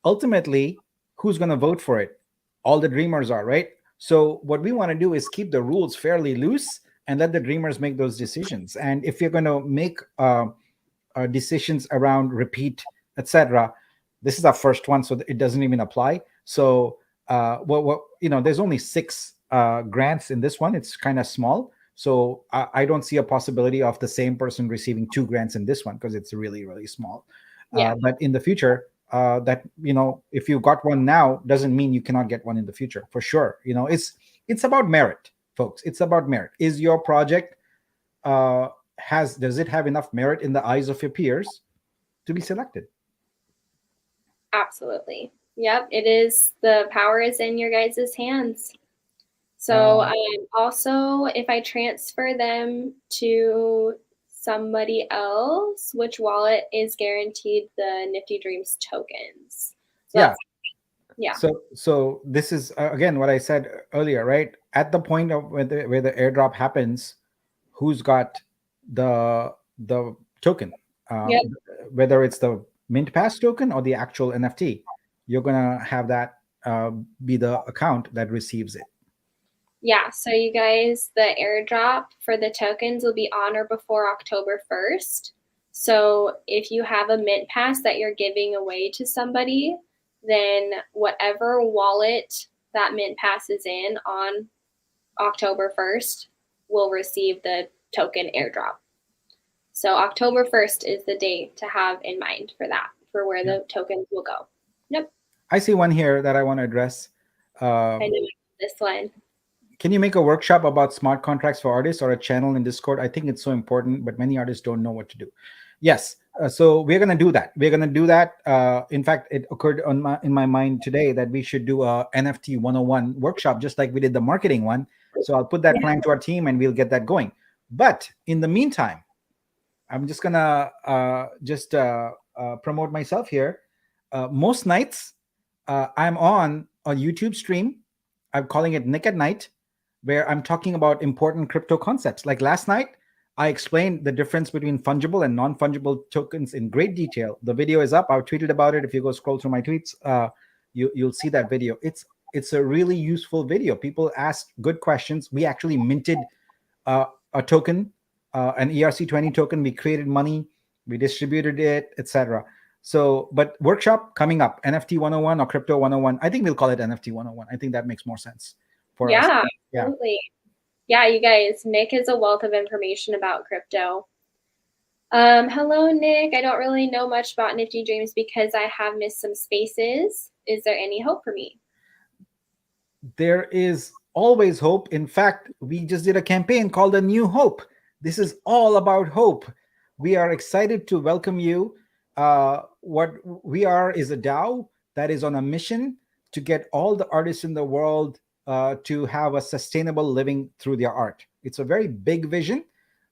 ultimately, who's going to vote for it? All the dreamers are, right? So what we want to do is keep the rules fairly loose and let the dreamers make those decisions. And if you're going to make decisions around repeat, etc., this is our first one, so it doesn't even apply. So there's only 6 grants in this one. It's kind of small, so I don't see a possibility of the same person receiving 2 grants in this one, because it's really really small. Yeah, But in the future, that if you got one now doesn't mean you cannot get one in the future, for sure. It's about merit, folks. It's about merit. Is your project does it have enough merit in the eyes of your peers to be selected? absolutely. Yep, it is. The power is in your guys' hands. So Uh, also, if I transfer them to somebody else, which wallet is guaranteed the Nifty Dreams tokens? So yeah. that's, yeah, So this is again what I said earlier, right? At the point of where the airdrop happens, who's got the token, yep. whether it's the Mint Pass token or the actual NFT, you're gonna have that be the account that receives it. Yeah, so you guys, the airdrop for the tokens will be on or before October 1st. So if you have a Mint Pass that you're giving away to somebody, then whatever wallet that Mint Pass is in on October 1st will receive the token airdrop. So October 1st is the date to have in mind for that, for where Yeah. the tokens will go. Yep, I see one here that I want to address. I Um, know this one. Can you make a workshop about smart contracts for artists, or a channel in Discord? I think it's so important, but many artists don't know what to do. Yes, so we're gonna do that. We're gonna do that. In fact, it occurred in my mind today that we should do a NFT 101 workshop, just like we did the marketing one. So I'll put that Yeah. plan to our team, and we'll get that going. But in the meantime, I'm just gonna promote myself here. Most nights, I'm on a YouTube stream. I'm calling it Nick at Night, where I'm talking about important crypto concepts. Like last night, I explained the difference between fungible and non-fungible tokens in great detail. The video is up. I've tweeted about it. If you go scroll through my tweets, you'll see that video. It's a really useful video. People ask good questions. We actually minted a token, an ERC20 token. We created money, we distributed it, etc. So, but workshop coming up, NFT 101 or crypto 101. I think we'll call it NFT 101. I think that makes more sense for us. Yeah, Yeah. absolutely. Yeah, you guys, Nick is a wealth of information about crypto. Hello, Nick. I don't really know much about Nifty Dreams because I have missed some spaces. Is there any hope for me? There is always hope. In fact, we just did a campaign called A New Hope. This is all about hope. We are excited to welcome you. What we are is a DAO that is on a mission to get all the artists in the world to have a sustainable living through their art. It's a very big vision.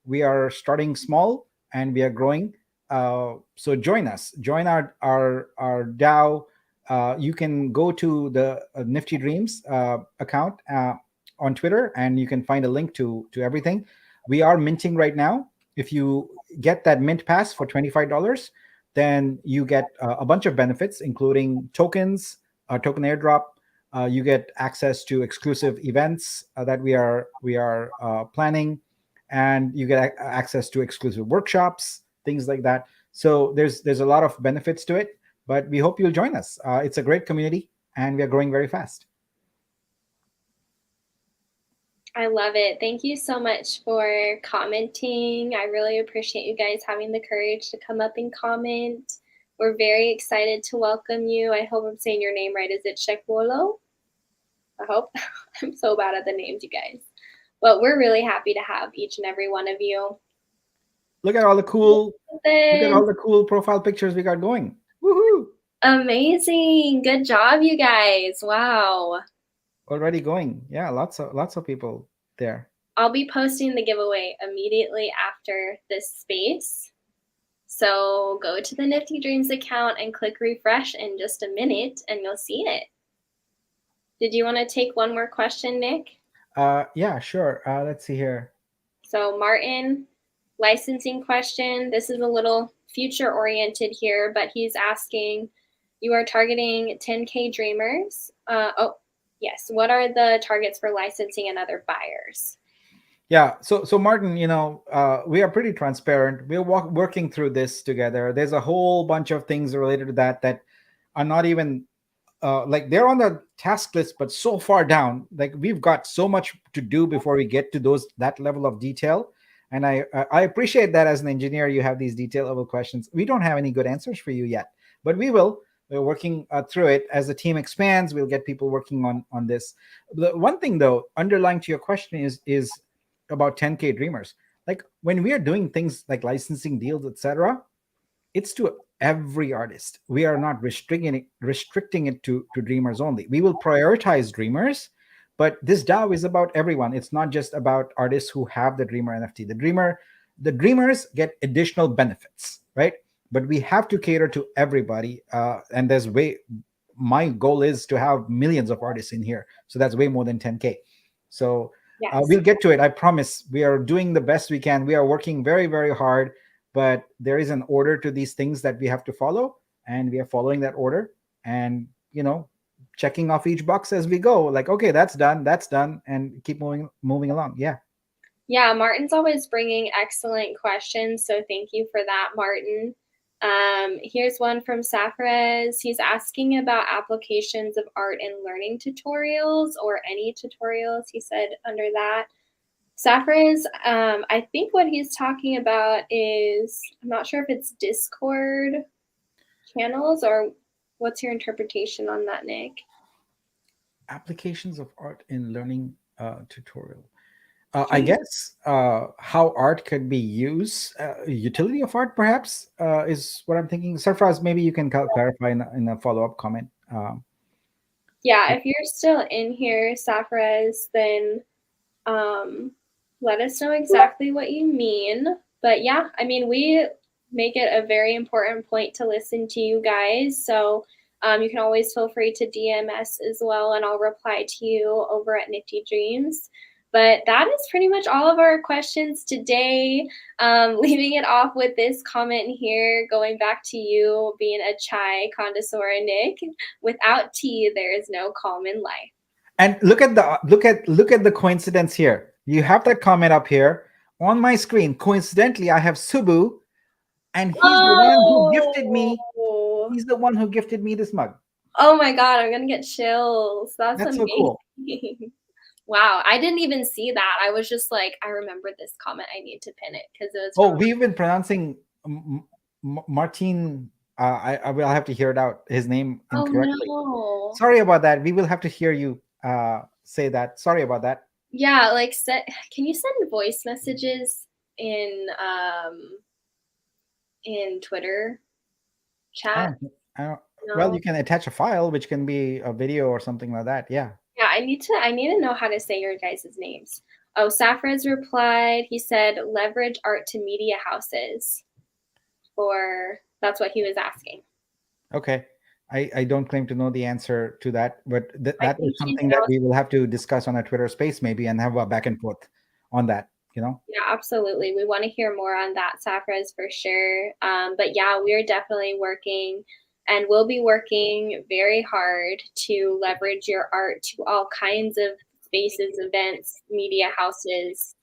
We are starting small and we are growing. So join us, join our DAO. You can go to the Nifty Dreams account on Twitter, and you can find a link to everything. We are minting right now. If you get that mint pass for $25, then you get a bunch of benefits, including tokens, token airdrop. You get access to exclusive events that we are planning, and you get access to exclusive workshops, things like that. So there's a lot of benefits to it, but we hope you'll join us. It's a great community, and we are growing very fast. I love it. Thank you so much for commenting. I really appreciate you guys having the courage to come up and comment. We're very excited to welcome you. I hope I'm saying your name right. Is it Shekwolo? I hope. I'm so bad at the names, you guys. But we're really happy to have each and every one of you. Look at all the cool profile pictures we got going. Woohoo! Amazing. Good job, you guys. Wow. Already going. Yeah, lots of people there. I'll be posting the giveaway immediately after this space. So go to the Nifty Dreams account and click refresh in just a minute and you'll see it. Did you want to take one more question, Nick? Yeah, sure. Let's see here. So Martin, licensing question. This is a little future oriented here, but he's asking, you are targeting 10K dreamers. Yes. What are the targets for licensing and other buyers? Yeah. So Martin, we are pretty transparent. We're working through this together. There's a whole bunch of things related to that are not even like they're on the task list, but so far down. Like we've got so much to do before we get to that level of detail. And I appreciate that as an engineer, you have these detail level questions. We don't have any good answers for you yet, but we will. We're working through it. As the team expands, we'll get people working on this. The one thing, though, underlying to your question is about 10K dreamers. Like when we are doing things like licensing deals, etc., it's to every artist. We are not restricting it to dreamers only. We will prioritize dreamers, but this DAO is about everyone. It's not just about artists who have the dreamer NFT. The dreamers get additional benefits, right? But we have to cater to everybody. And my goal is to have millions of artists in here. So that's way more than 10K. So yes. We'll get to it. I promise. We are doing the best we can. We are working very, very hard, but there is an order to these things that we have to follow, and we are following that order and, checking off each box as we go. Like, okay, that's done, and keep moving along. Yeah. Yeah, Martin's always bringing excellent questions, so thank you for that, Martin. Here's one from Safrez. He's asking about applications of art and learning tutorials or any tutorials, he said under that. Safrez, I think what he's talking about is, I'm not sure if it's Discord channels or what's your interpretation on that, Nick? Applications of art in learning tutorial. I guess how art could be used, utility of art perhaps is what I'm thinking. Sarfraz, maybe you can clarify in a follow-up comment. Yeah, if you're still in here, Safrez, then let us know exactly what you mean. But yeah, I mean, we make it a very important point to listen to you guys. So you can always feel free to DM us as well, and I'll reply to you over at Nifty Dreams. But that is pretty much all of our questions today. Leaving it off with this comment here, going back to you being a chai connoisseur, Nick. Without tea, there is no calm in life. And look at the coincidence here. You have that comment up here on my screen. Coincidentally, I have Subu, and he's the one who gifted me. He's the one who gifted me this mug. Oh my god, I'm gonna get chills. That's amazing. So cool. Wow, I didn't even see that. I was just like, I remembered this comment. I need to pin it because it was. Oh, we've been pronouncing Martin. I will have to hear it out. His name incorrectly. Oh, no. Sorry about that. We will have to hear you say that. Sorry about that. Yeah, like can you send voice messages in Twitter chat? Well, No. you can attach a file, which can be a video or something like that. Yeah. Yeah, I need to know how to say your guys' names. Oh, Safra's replied. He said leverage art to media houses. For that's what he was asking. Okay. I don't claim to know the answer to that, but I that is think he's something that we will have to discuss on a Twitter space maybe and have a back and forth on that, you know? Yeah, absolutely. We want to hear more on that, Safras, for sure. But yeah, we're definitely working and we'll be working very hard to leverage your art to all kinds of spaces, events, media houses,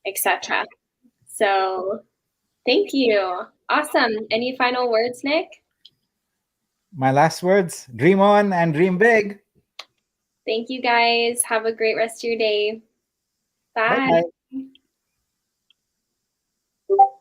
etc. So thank you. Awesome. Any final words, Nick? My last words, dream on and dream big. Thank you guys. Have a great rest of your day. Bye Bye. bye.